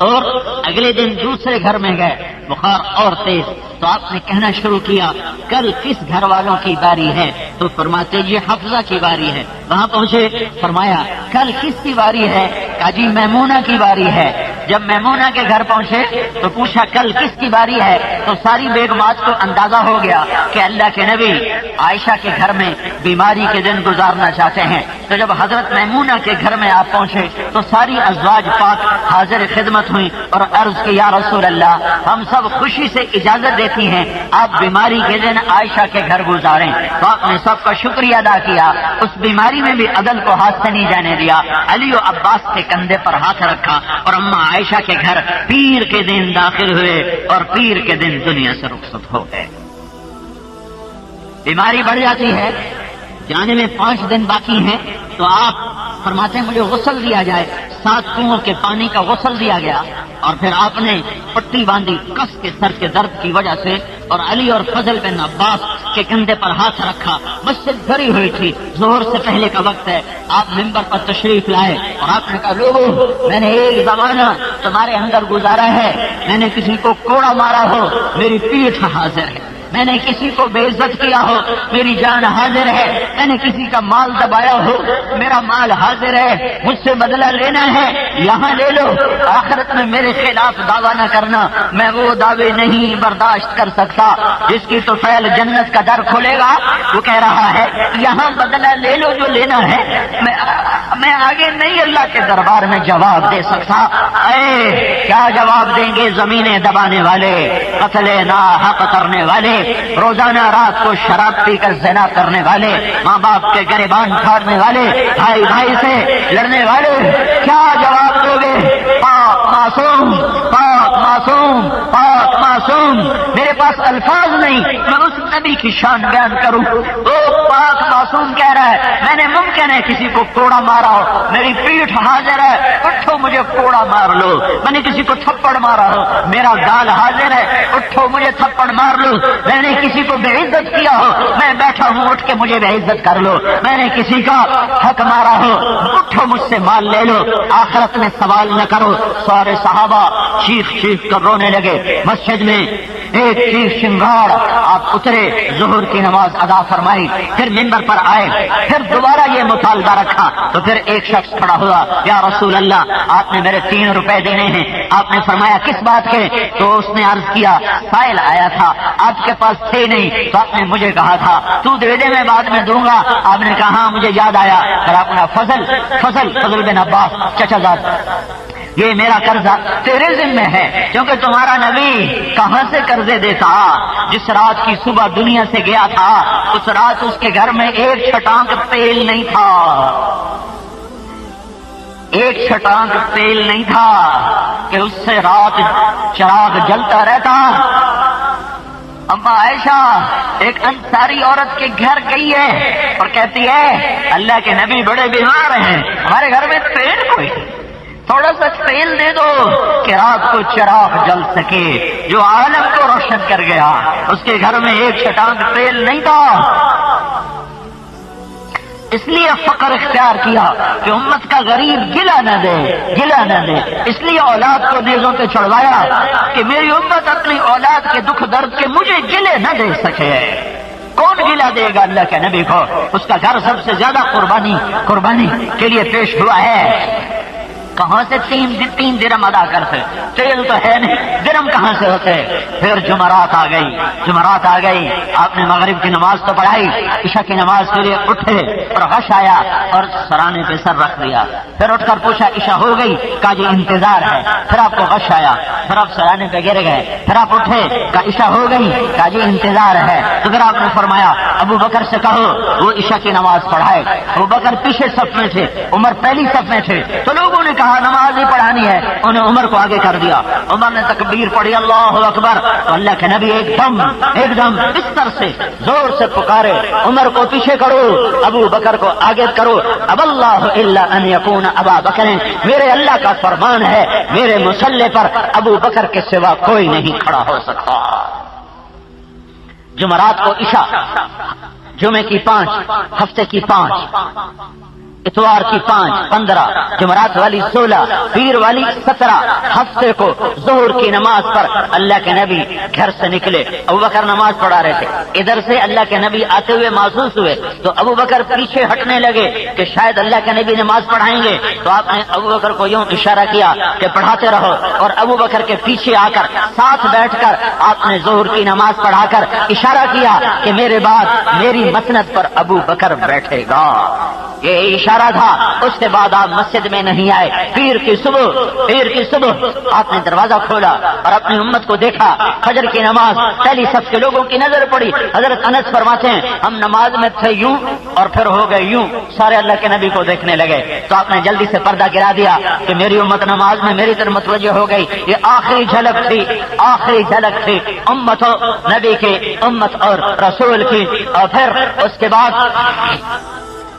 [SPEAKER 1] اور اگلے دن دوسرے گھر میں گئے، بخار اور تیز، تو آپ نے کہنا شروع کیا کل کس گھر والوں کی باری ہے؟ تو فرماتے جی حفظہ کی باری ہے۔ وہاں پہنچے، فرمایا کل کس کی باری ہے؟ کہا جی میمونہ کی باری ہے۔ جب میمونہ کے گھر پہنچے تو پوچھا کل کس کی باری ہے؟ تو ساری بیگمات کو اندازہ ہو گیا کہ اللہ کے نبی عائشہ کے گھر میں بیماری کے دن گزارنا چاہتے ہیں۔ تو جب حضرت میمونہ کے گھر میں آپ پہنچے تو ساری ازواج پاک حاضر خدمت ہوئی اور عرض کی یا رسول اللہ، ہم سب خوشی سے اجازت دیتی ہیں آپ بیماری کے دن عائشہ کے گھر گزاریں۔ تو آپ نے سب کا شکریہ ادا کیا، اس بیماری میں بھی عدل کو ہاتھ سے نہیں جانے دیا، علی و عباس کے کندھے پر ہاتھ رکھا اور اما عائشہ کے گھر پیر کے دن داخل ہوئے اور پیر کے دن دنیا سے رخصت ہو گئے۔ بیماری بڑھ جاتی ہے، جانے میں 5 دن باقی ہیں، تو آپ فرماتے ہیں مجھے غسل دیا جائے، 7 کنویں کے پانی کا غسل دیا گیا، اور پھر آپ نے پٹی باندھی کس کے سر کے درد کی وجہ سے، اور علی اور فضل بن عباس کے کندھے پر ہاتھ رکھا۔ مسجد بھری ہوئی تھی، ظہر سے پہلے کا وقت ہے، آپ ممبر پر تشریف لائے اور آپ نے کہا لوگوں میں نے ایک زمانہ تمہارے اندر گزارا ہے، میں نے کسی کو کوڑا مارا ہو میری پیٹھ حاضر ہے، میں نے کسی کو بے عزت کیا ہو میری جان حاضر ہے، میں نے کسی کا مال دبایا ہو میرا مال حاضر ہے، مجھ سے بدلہ لینا ہے یہاں لے لو، آخرت میں میرے خلاف دعویٰ نہ کرنا، میں وہ دعوے نہیں برداشت کر سکتا۔ جس کی تو فعل جنت کا در کھولے گا وہ کہہ رہا ہے یہاں بدلہ لے لو جو لینا ہے، میں آگے نہیں اللہ کے دربار میں جواب دے سکتا۔ اے کیا جواب دیں گے زمینیں دبانے والے، قتل ناحق کرنے والے، روزانہ رات کو شراب پی کر زنا کرنے والے، ماں باپ کے گریبان پھاڑنے والے، بھائی بھائی سے لڑنے والے، کیا جواب دو گے؟ پاک معصوم، پاک معصوم، پاک معصوم، میرے پاس الفاظ نہیں میں اس نبی کی شان بیان کروں۔ وہ پاک معصوم کہہ رہا ہے میں نے ممکن ہے کسی کو کوڑا مارا ہو، میری پیٹھ حاضر ہے، اٹھو مجھے کوڑا مار لو۔ میں نے کسی کو تھپڑ مارا ہو، میرا گال حاضر ہے، اٹھو مجھے تھپڑ مار لو۔ میں نے کسی کو بے عزت کیا ہو، میں بیٹھا ہوں، اٹھ کے مجھے بے عزت کر لو۔ میں نے کسی کا حق مارا ہو، اٹھو مجھ سے مال لے لو، آخرت میں سوال نہ کرو۔ سارے صحابہ چیخ چیخ کر رونے لگے۔ مسجد میں ایک چیخ شنگار آپ اترے، ظہر کی نماز ادا فرمائی، پھر منبر پر آئے، پھر دوبارہ یہ مطالبہ رکھا تو پھر ایک شخص کھڑا ہوا، یا رسول اللہ آپ نے میرے 3 روپے دینے ہیں۔ آپ نے فرمایا کس بات کے؟ تو اس نے عرض کیا سائل آیا تھا، آپ کے پاس تھے نہیں تو آپ نے مجھے کہا تھا تو دے دے میں بعد میں دوں گا۔ آپ نے کہا ہاں مجھے یاد آیا، پھر آپ نے فضل بن عباس چچا زاد، یہ میرا قرضہ تیرے ذمہ ہے، کیونکہ تمہارا نبی کہاں سے قرضے دیتا؟ جس رات کی صبح دنیا سے گیا تھا اس رات اس کے گھر میں ایک چھٹانک تیل نہیں تھا، ایک چھٹانک تیل نہیں تھا کہ اس سے رات چراغ جلتا رہتا۔ اما عائشہ ایک انصاری عورت کے گھر گئی ہے اور کہتی ہے اللہ کے نبی بڑے بیمار ہیں، ہمارے گھر میں تیل کوئی تھوڑا سا تیل دے دو کہ رات کو چراغ جل سکے۔ جو عالم کو روشن کر گیا اس کے گھر میں ایک چھٹانک تیل نہیں تھا، اس لیے فقر اختیار کیا کہ امت کا غریب گلا نہ دے، اس لیے اولاد کو نیزوں پہ چڑھوایا کہ میری امت اپنی اولاد کے دکھ درد کے مجھے گلے نہ دے سکے۔ کون گلا دے گا اللہ کے نبی کو؟ اس کا گھر سب سے زیادہ قربانی کے لیے پیش ہوا ہے۔ کہاں سے 3 درم ادا کرتے؟ تیل تو ہے نہیں، درم کہاں سے ہوتے؟ پھر جمعرات آ گئی، آپ نے مغرب کی نماز تو پڑھائی، عشاء کی نماز کے لیے اٹھے اور غش آیا اور سرانے پہ سر رکھ دیا، پھر اٹھ کر پوچھا عشاء ہو گئی؟ کہا جی انتظار ہے، پھر آپ کو غش آیا، پھر آپ سرانے پہ گر گئے، پھر آپ اٹھے، کہا عشاء ہو گئی؟ کہا جی انتظار ہے، تو پھر آپ نے فرمایا ابو بکر سے کہو وہ عشاء کی نماز پڑھائے۔ ابو بکر پیچھے صف میں تھے، عمر پہلی صف میں تھے، تو لوگوں نے کہا نماز ہی پڑھانی ہے، انہیں عمر کو آگے کر دیا۔ عمر نے تکبیر پڑھی اللہ اکبر، تو اللہ کے نبی ایک دم بستر سے زور سے پکارے عمر کو پیچھے کرو، ابو بکر کو آگے کرو۔ اب اللہ الا ان یکون ابا بکر، میرے اللہ کا فرمان ہے میرے مصلی پر ابو بکر کے سوا کوئی نہیں کھڑا ہو سکتا۔ جمعرات کو عشاء، جمعے کی 5، ہفتے کی 5، اتوار کی 5، 15، جمعرات والی 16، پیر والی 17، ہفتے کو ظہر کی نماز پر اللہ کے نبی گھر سے نکلے۔ ابو بکر نماز پڑھا رہے تھے، ادھر سے اللہ کے نبی آتے ہوئے محسوس ہوئے تو ابو بکر پیچھے ہٹنے لگے کہ شاید اللہ کے نبی نماز پڑھائیں گے، تو آپ نے ابو بکر کو یوں اشارہ کیا کہ پڑھاتے رہو، اور ابو بکر کے پیچھے آ کر ساتھ بیٹھ کر آپ نے ظہر کی نماز پڑھا کر اشارہ کیا کہ میرے بعد میری مسند پر ابو بکر بیٹھے گا۔ یہ اشارہ تھا۔ اس کے بعد آپ مسجد میں نہیں آئے۔ پیر کی صبح آپ نے دروازہ کھولا اور اپنی امت کو دیکھا، فجر کی نماز پہلی صف کے لوگوں کی نظر پڑی۔ حضرت انس فرماتے ہیں ہم نماز میں تھے یوں اور پھر ہو گئے یوں، سارے اللہ کے نبی کو دیکھنے لگے، تو آپ نے جلدی سے پردہ گرا دیا کہ میری امت نماز میں میری طرف متوجہ ہو گئی۔ یہ آخری جھلک تھی امت و نبی کی، امت اور رسول کی۔ اور پھر اس کے بعد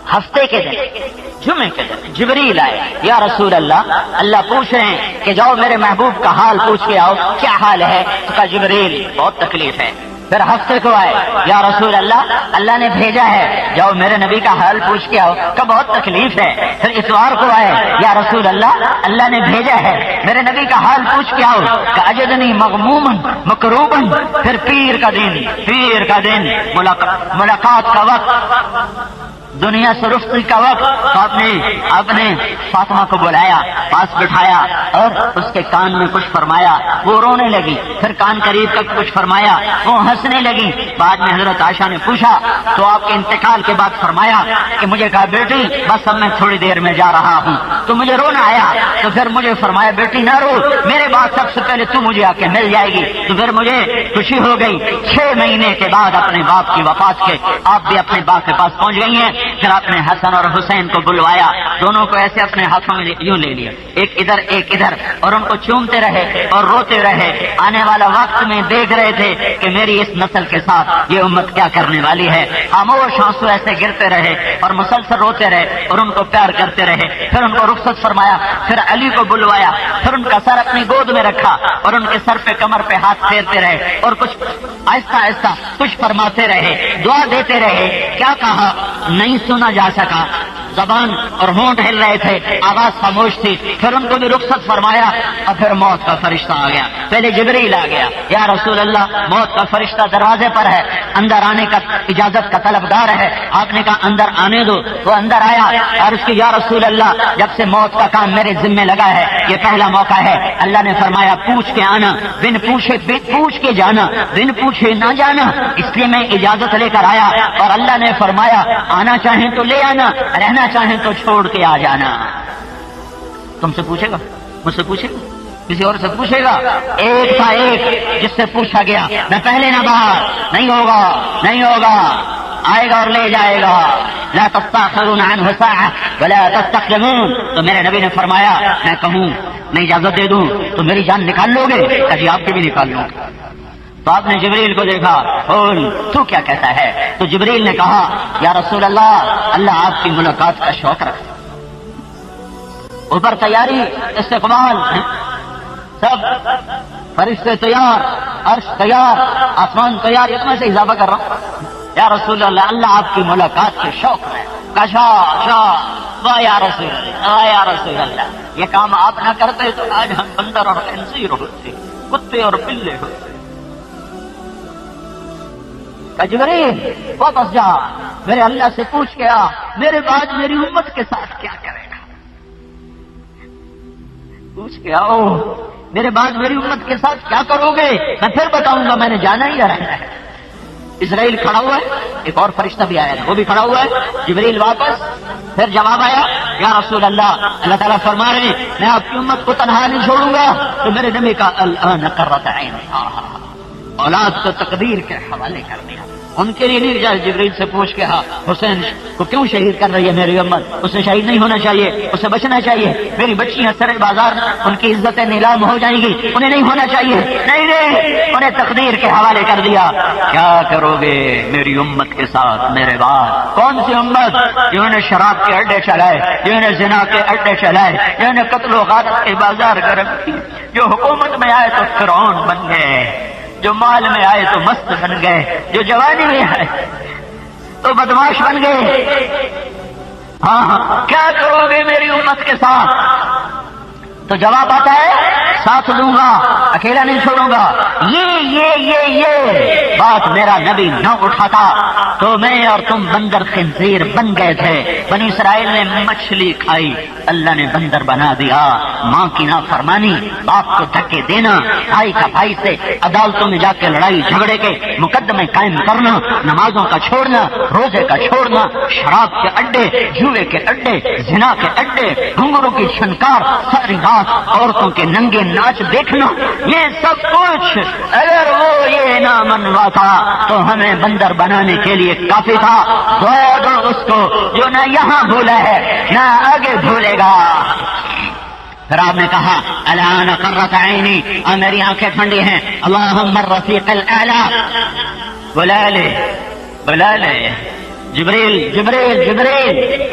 [SPEAKER 1] ہفتے کے دن، جمعے کے دن جبریل آئے، یا رسول اللہ پوچھ رہے ہیں کہ جاؤ میرے محبوب کا حال پوچھ کے آؤ، کیا حال ہے؟ تو کہا جبریل بہت تکلیف ہے۔ پھر ہفتے کو آئے، یا رسول اللہ نے بھیجا ہے جاؤ میرے نبی کا حال پوچھ کے آؤ، کہ بہت تکلیف ہے۔ پھر اتوار کو آئے، یا رسول اللہ نے بھیجا ہے میرے نبی کا حال پوچھ کے آؤ، کہ اجدنی مغموما مکروبا۔ پھر پیر کا دن ملاقات کا وقت، دنیا سے رخصتی کا وقت، تو آپ نے فاطمہ کو بلایا، پاس بٹھایا اور اس کے کان میں کچھ فرمایا، وہ رونے لگی۔ پھر کان قریب تک کچھ فرمایا، وہ ہنسنے لگی۔ بعد میں حضرت عائشہ نے پوچھا تو آپ کے انتقال کے بعد فرمایا کہ مجھے کہا بیٹی بس اب میں تھوڑی دیر میں جا رہا ہوں، تو مجھے رونا آیا۔ تو پھر مجھے فرمایا بیٹی نہ رو، میرے بعد سب سے پہلے تو مجھے آ کے مل جائے گی۔ تو پھر مجھے خوشی ہو گئی۔ 6 مہینے کے بعد اپنے باپ کی وفات کے آپ بھی اپنے باپ کے پاس پہنچ گئی ہیں۔ پھر آپ نے حسن اور حسین کو بلوایا، دونوں کو ایسے اپنے ہاتھوں میں یوں لے لیا، ایک ادھر، اور ان کو چومتے رہے اور روتے رہے۔ آنے والا وقت میں دیکھ رہے تھے کہ میری اس نسل کے ساتھ یہ امت کیا کرنے والی ہے۔ خاموش آنسو ایسے گرتے رہے اور مسلسل روتے رہے اور ان کو پیار کرتے رہے۔ پھر ان کو رخصت فرمایا، پھر علی کو بلوایا، پھر ان کا سر اپنی گود میں رکھا اور ان کے سر پہ کمر پہ ہاتھ پھیرتے رہے اور کچھ آہستہ آہستہ کچھ فرماتے رہے، دعا دیتے رہے۔ کیا کہا نہیں سنا جا سکا، زبان اور ہونٹ ہل رہے تھے، آواز خاموش تھی۔ پھر ان کو بھی رخصت فرمایا اور پھر موت کا فرشتہ آ گیا۔ پہلے جبریل آ گیا، یا رسول اللہ موت کا فرشتہ دروازے پر ہے، اندر آنے کا اجازت کا طلبگار ہے۔ آپ نے کہا اندر آنے دو، وہ اندر آیا اور اس کی یا رسول اللہ جب سے موت کا کام میرے ذمہ لگا ہے یہ پہلا موقع ہے۔ اللہ نے فرمایا پوچھ کے آنا، بن پوچھے پوچھ کے جانا، بن پوچھے نہ جانا، اس لیے میں اجازت لے کر آیا۔ اور اللہ نے فرمایا آنا چاہیں تو لے آنا، رہنا چاہیں تو چھوڑ کے آ جانا۔ تم سے پوچھے گا، مجھ سے پوچھے گا، کسی اور سے پوچھے گا؟ ایک تھا ایک جس سے پوچھا گیا، میں پہلے نہ باہر، نہیں ہوگا، آئے گا اور لے جائے گا۔ لا تستأخرون عنہ ساعة ولا تستقدمون۔ تو میرے نبی نے فرمایا میں کہوں میں اجازت دے دوں تو میری جان نکال لو گے؟ کہ آپ کی بھی نکال لوں۔ تو آپ نے جبریل کو دیکھا، تو کیا کہتا ہے؟ تو جبریل نے کہا یا رسول اللہ آپ کی ملاقات کا شوق رکھتا، اوپر تیاری، استقبال، سب فرشتے تیار، عرش تیار، آسمان تیار، اتنا سے اضافہ کر رہا ہوں۔ یا رسول اللہ آپ کی ملاقات کے شوق ہے۔ واہ یا رسول اللہ یہ کام آپ نہ کرتے تو آج ہم بندر اور خنزیر ہوتے، کتے اور بلے ہوتے۔ جبریل واپس جا، میرے اللہ سے پوچھ کے آ میرے بعد میری امت کے ساتھ کیا کرے گا، پوچھ کے آؤ میرے بعد میری امت کے ساتھ کیا کرو گے، میں پھر بتاؤں گا، میں نے جانا ہی رہنا ہے۔ اسرائیل کھڑا ہوا ہے، ایک اور فرشتہ بھی آیا ہے، وہ بھی کھڑا ہوا ہے، جبریل واپس۔ پھر جواب آیا یا رسول اللہ تعالیٰ فرما رہے ہیں میں آپ کی امت کو تنہا نہیں چھوڑوں گا۔ تو میرے نبی کا الآن قرۃ عین، اولاد کو تقدیر کے حوالے کر دیا، ان کے لیے نہیں جائے۔ جبریل سے پوچھ کے حسین کو کیوں شہید کر رہی ہے میری امت؟ اسے شہید نہیں ہونا چاہیے، اسے بچنا چاہیے۔ میری بچیاں سر بازار ان کی عزتیں نیلام ہو جائیں گی، انہیں نہیں ہونا چاہیے، نہیں انہیں تقدیر کے حوالے کر دیا۔ کیا کرو گے میری امت کے ساتھ میرے بعد؟ کون سی امت؟ جنہوں نے شراب کے اڈے چلائے، جنہوں نے زنا کے اڈے چلائے، جنہوں نے قتل و غارت کے بازار گرم کی، جو حکومت میں آئے تو فرعون بن گئے، جو مال میں آئے تو مست بن گئے، جو جوانی میں آئے تو بدماش بن گئے۔ ہاں کیا کرو گے میری امت کے ساتھ؟ تو جواب آتا ہے ساتھ دوں گا، اکیلا نہیں چھوڑوں گا۔ یہ بات میرا نبی نہ اٹھاتا تو میں اور تم بندر خنزیر بن گئے تھے۔ بنی اسرائیل نے مچھلی کھائی، اللہ نے بندر بنا دیا۔ ماں کی نافرمانی، باپ کو دھکے دینا، بھائی کا بھائی سے عدالتوں میں جا کے لڑائی جھگڑے کے مقدمے قائم کرنا، نمازوں کا چھوڑنا، روزے کا چھوڑنا، شراب کے اڈے، جوئے کے اڈے، زنا کے اڈے، گھنگروں کی چھنکار، ساری رات عورتوں کے ننگے ناچ دیکھنا، یہ سب کچھ اگر وہ یہ نہ منواتا تو ہمیں بندر بنانے کے لیے کافی تھا۔ دوڑ اس کو جو نہ یہاں بھولا ہے نہ آگے بھولے گا۔ پھر آپ نے کہا الآن قرۃ عینی، اور میری آنکھیں ٹھنڈی ہیں، اللہم الرفیق الاعلی، بلا لے جبریل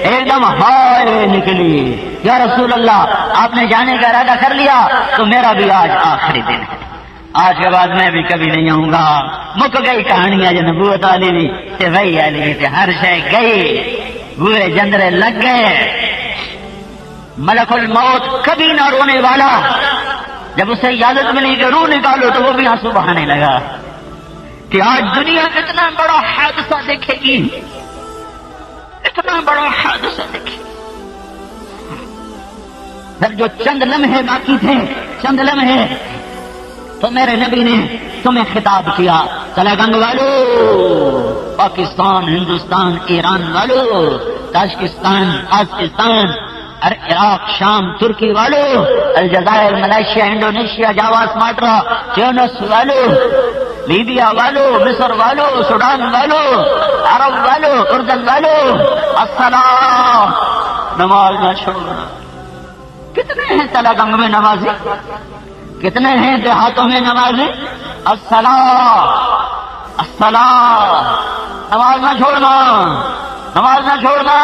[SPEAKER 1] ایک دم ہائے نکلی۔ یا رسول اللہ آپ نے جانے کا ارادہ کر لیا تو میرا بھی آج آخری دن ہے، آج کے بعد میں بھی کبھی نہیں آؤں گا۔ مک گئی کہانیاں جو نبوت والی بھی کہ وہی علی تھے، ہر شے گئی، بورے جندرے لگ گئے۔ ملک الموت کبھی نہ رونے والا، جب اسے اجازت ملی کہ روح نکالو تو وہ بھی آنسو بہانے لگا کہ آج دنیا اتنا بڑا حادثہ دیکھے گی، اتنا بڑا حادثہ دیکھے۔ پھر جو چند لمحے باقی تھے، چند لمحے، تو میرے نبی نے تمہیں خطاب کیا، کلا گنگ والو، پاکستان، ہندوستان، ایران والو، تاجکستان، پاکستان، عراق، شام، ترکی والو، الجزائر، ملائیشیا، انڈونیشیا، جاوا، سماٹرا، تیونس والو، لیبیا والو، مصر والو، سوڈان والو، عرب والو، اردن والو، الصلاۃ، نماز نہ چھوڑنا۔ کتنے ہیں تلا گنگ میں نمازی، کتنے ہیں دیہاتوں میں نمازی؟ الصلاۃ، الصلاۃ، نماز نہ چھوڑنا، نماز نہ چھوڑنا۔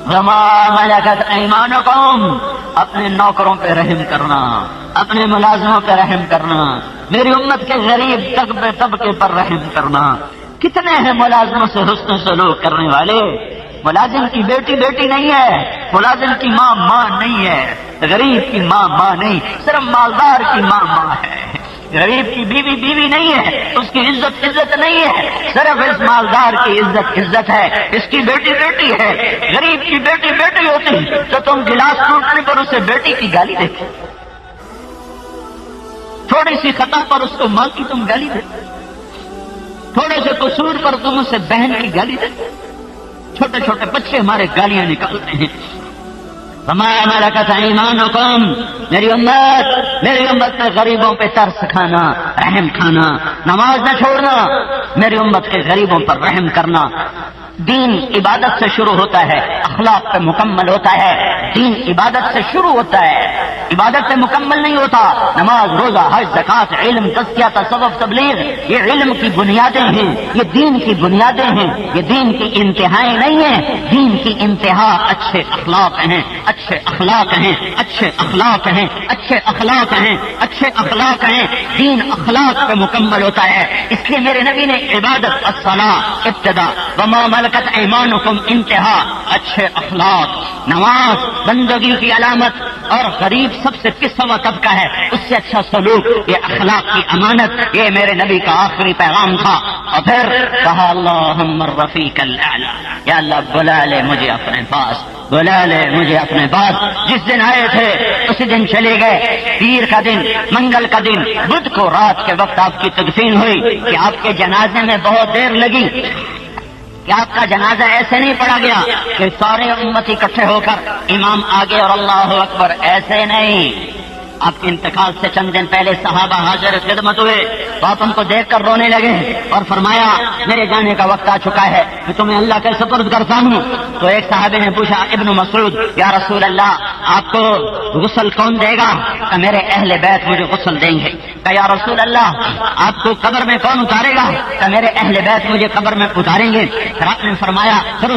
[SPEAKER 1] وما ملکت ایمانکم، اپنے نوکروں پہ رحم کرنا، اپنے ملازموں پہ رحم کرنا، میری امت کے غریب طبقے پر رحم کرنا۔ کتنے ہیں ملازموں سے حسن سلوک کرنے والے؟ ملازم کی بیٹی بیٹی نہیں ہے، ملازم کی ماں ماں نہیں ہے، غریب کی ماں ماں نہیں، صرف مالدار کی ماں ماں ہے۔ غریب کی بیوی بیوی نہیں ہے، اس کی عزت عزت نہیں ہے، صرف اس مالدار کی عزت عزت ہے، اس کی بیٹی بیٹی ہے۔ غریب کی بیٹی بیٹی ہوتی تو تم گلاس ٹوٹنے پر اسے بیٹی کی گالی دیتے، تھوڑی سی خطا پر اس کو ماں کی تم گالی دیتے، تھوڑے سے قصور پر تم اسے بہن کی گالی دیتے۔ چھوٹے چھوٹے بچے ہمارے گالیاں نکالتے ہیں۔ وما ملکت ایمانکم، میری امت میں غریبوں پہ ترس کھانا، رحم کھانا، نماز نہ چھوڑنا، میری امت کے غریبوں پر رحم کرنا۔ دین عبادت سے شروع ہوتا ہے، اخلاق پہ مکمل ہوتا ہے۔ دین عبادت سے شروع ہوتا ہے، عبادت سے مکمل نہیں ہوتا۔ نماز، روزہ، حج، زکوٰۃ، علم، تزکیہ، تصوف، تبلیغ، یہ علم کی بنیادیں ہیں، یہ دین کی بنیادیں ہیں، یہ دین کی انتہائیں نہیں ہیں۔ دین کی انتہا اچھے اخلاق ہیں، اچھے اخلاق ہیں، اچھے اخلاق ہیں، اچھے اخلاق ہیں، اچھے اخلاق ہیں۔ دین اخلاق پہ مکمل ہوتا ہے، اس لیے میرے نبی نے عبادت الصلاۃ ابتدا، وما ملکت ایمانکم انتہا، اچھے اخلاق۔ نماز بندگی کی علامت، اور غریب سب سے پسواں طبقہ ہے، اس سے اچھا سلوک، یہ اخلاق کی امانت، یہ میرے نبی کا آخری پیغام تھا۔ اور پھر کہا اللہم الرفیق الاعلی، یا اللہ بلا لے مجھے اپنے پاس، بلا لے مجھے اپنے پاس۔ جس دن آئے تھے اسی دن چلے گئے، پیر کا دن، منگل کا دن، بدھ کو رات کے وقت آپ کی تدفین ہوئی کہ آپ کے جنازے میں بہت دیر لگی، کہ آپ کا جنازہ ایسے نہیں پڑا گیا کہ سارے امتی اکٹھے ہو کر امام آگے اور اللہ اکبر، ایسے نہیں۔ آپ کے انتقال سے چند دن پہلے صحابہ حاضر خدمت ہوئے تو آپ ان کو دیکھ کر رونے لگے اور فرمایا میرے جانے کا وقت آ چکا ہے، میں تمہیں اللہ کے سپرد کرتا ہوں۔ تو ایک صحابی نے پوچھا، ابن مسعود، یا رسول اللہ آپ کو غسل کون دے گا؟ کہ میرے اہل بیت مجھے غسل دیں گے۔ کہ یا رسول اللہ آپ کو قبر میں کون اتارے گا؟ کہ میرے اہل بیت مجھے قبر میں اتاریں گے۔ پھر آپ نے فرمایا، پھر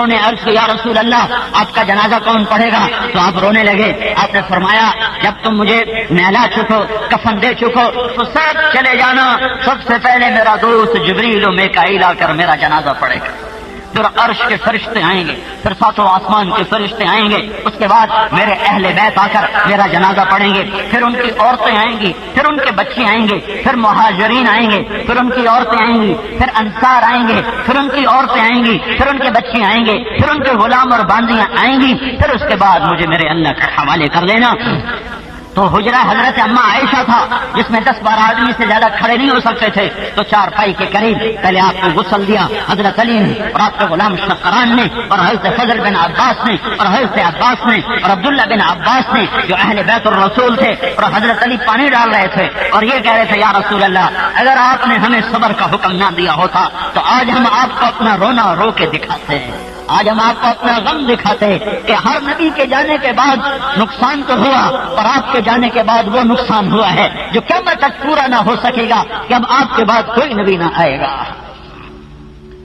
[SPEAKER 1] نے عرض کیا، یا رسول اللہ آپ کا جنازہ کون پڑھے گا؟ تو آپ رونے لگے۔ آپ نے فرمایا جب تم مجھے نہلا چکو، کفن دے چکو تو سب چلے جانا، سب سے پہلے میرا دوست جبریل و میکائیل آ کر میرا جنازہ پڑھے گا، پھر عرش کے فرشتے آئیں گے، پھر ساتوں آسمان کے فرشتے آئیں گے، اس کے بعد میرے اہل بیت آ کر میرا جنازہ پڑھیں گے، پھر ان کی عورتیں آئیں گی، پھر ان کے بچے آئیں گے، پھر مہاجرین آئیں گے، پھر ان کی عورتیں آئیں گی، پھر انصار آئیں گے، پھر ان کی عورتیں آئیں گی، پھر ان کے بچے آئیں گے، پھر ان کے غلام اور باندیاں آئیں گی، پھر اس کے بعد مجھے میرے اللہ کے حوالے کر دینا۔ تو حجرہ حضرت اما عائشہ تھا جس میں 10-12 آدمی سے زیادہ کھڑے نہیں ہو سکتے تھے، تو چارپائی کے قریب پہلے آپ کو غسل دیا حضرت علی نے اور آپ کے غلام شقران نے اور حضرت فضل بن عباس نے اور حضرت عباس نے اور عبداللہ بن عباس نے جو اہل بیت الرسول تھے، اور حضرت علی پانی ڈال رہے تھے اور یہ کہہ رہے تھے، یا رسول اللہ اگر آپ نے ہمیں صبر کا حکم نہ دیا ہوتا تو آج ہم آپ کو اپنا رونا رو کے دکھاتے ہیں، آج ہم آپ کو اپنا غم دکھاتے ہیں کہ ہر نبی کے جانے کے بعد نقصان تو ہوا، اور آپ کے جانے کے بعد وہ نقصان ہوا ہے جو قیامت تک پورا نہ ہو سکے گا کہ اب آپ کے بعد کوئی نبی نہ آئے گا۔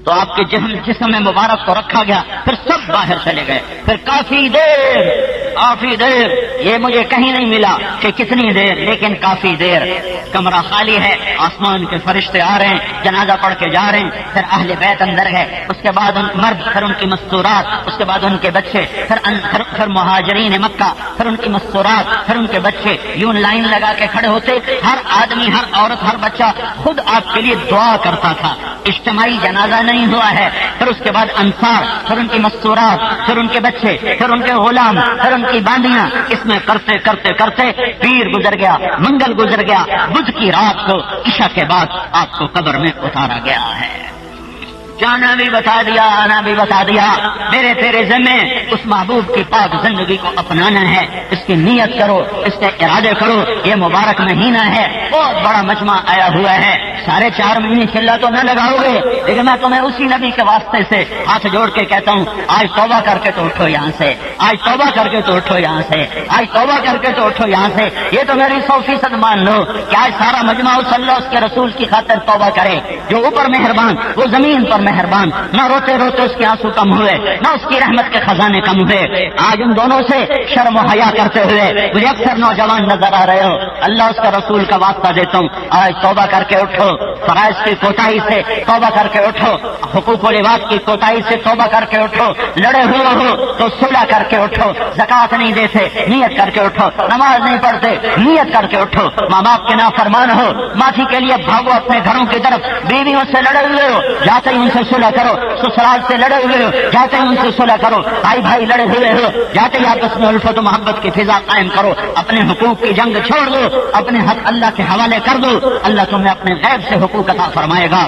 [SPEAKER 1] تو آپ کے جسم میں مبارک کو رکھا گیا، پھر سب باہر چلے گئے، پھر کافی دیر یہ مجھے کہیں نہیں ملا کہ کتنی دیر، لیکن کافی دیر کمرہ خالی ہے، آسمان کے فرشتے آ رہے ہیں، جنازہ پڑھ کے جا رہے ہیں، پھر اہل بیت اندر ہے، اس کے بعد ان مرد، پھر ان کی مستورات، اس کے بعد ان کے بچے، پھر مہاجرین مکہ، پھر ان کی مستورات، پھر ان کے بچے، یوں لائن لگا کے کھڑے ہوتے، ہر آدمی، ہر عورت، ہر بچہ خود آپ کے لیے دعا کرتا تھا۔ اجتماعی جنازہ نہیں ہوا ہے۔ پھر اس کے بعد انصار، پھر ان کی مستورات، پھر ان کے بچے، پھر ان کے غلام، پھر ان کی باندیاں، اس میں کرتے کرتے کرتے پیر گزر گیا، منگل گزر گیا، بدھ کی رات کو عشاء کے بعد آپ کو قبر میں اتارا گیا ہے۔ جانا بھی بتا دیا، آنا بھی بتا دیا، میرے تیرے ذمے اس محبوب کی پاک زندگی کو اپنانا ہے، اس کی نیت کرو، اس کے ارادے کرو۔ یہ مبارک مہینہ ہے، بہت بڑا مجمع آیا ہوا ہے، 4.5 مہینے چلا تو نہ لگاؤ گے، لیکن میں تمہیں اسی نبی کے واسطے سے ہاتھ جوڑ کے کہتا ہوں، آج توبہ کر کے تو اٹھو یہاں سے، آج توبہ کر کے تو اٹھو یہاں سے، آج توبہ کر کے تو اٹھو یہاں سے۔ یہ تو میری 100% مان لو کہ آج سارا مجمع اس اللہ اس کے رسول کی خاطر توبہ کرے، جو اوپر مہربان وہ زمین پر مہربان، نہ روتے روتے اس کے آنسو کم ہوئے، نہ اس کی رحمت کے خزانے کم ہوئے۔ آج ان دونوں سے شرم و حیا کرتے ہوئے مجھے اکثر نوجوان نظر آ رہے ہو، اللہ اس کا رسول کا واسطہ دیتا ہوں، آج توبہ کر کے اٹھو، فرائض کی کوتاہی سے توبہ کر کے اٹھو، حقوق و لباس کی کوتاہی سے توبہ کر کے اٹھو، لڑے ہوئے ہو تو صلح کر کے اٹھو، زکات نہیں دیتے نیت کر کے اٹھو، نماز نہیں پڑھتے نیت کر کے اٹھو، ماں باپ کے نافرمان ہو معافی کے لیے بھاگو اپنے گھروں کی طرف، بیویوں سے لڑے ہوئے ہو جاتے ہی ان سے صلح کرو، سسرال سے لڑے ہوئے ہو جاتے ہی ان سے صلح کرو، بھائی بھائی لڑے ہوئے ہو جاتے ہی آپس میں الفت و محبت کی فضا قائم کرو، اپنے حقوق کی جنگ چھوڑ دو، اپنے حق اللہ کے حوالے کر دو، اللہ تمہیں اپنے غیب سے حقوق عطا فرمائے گا۔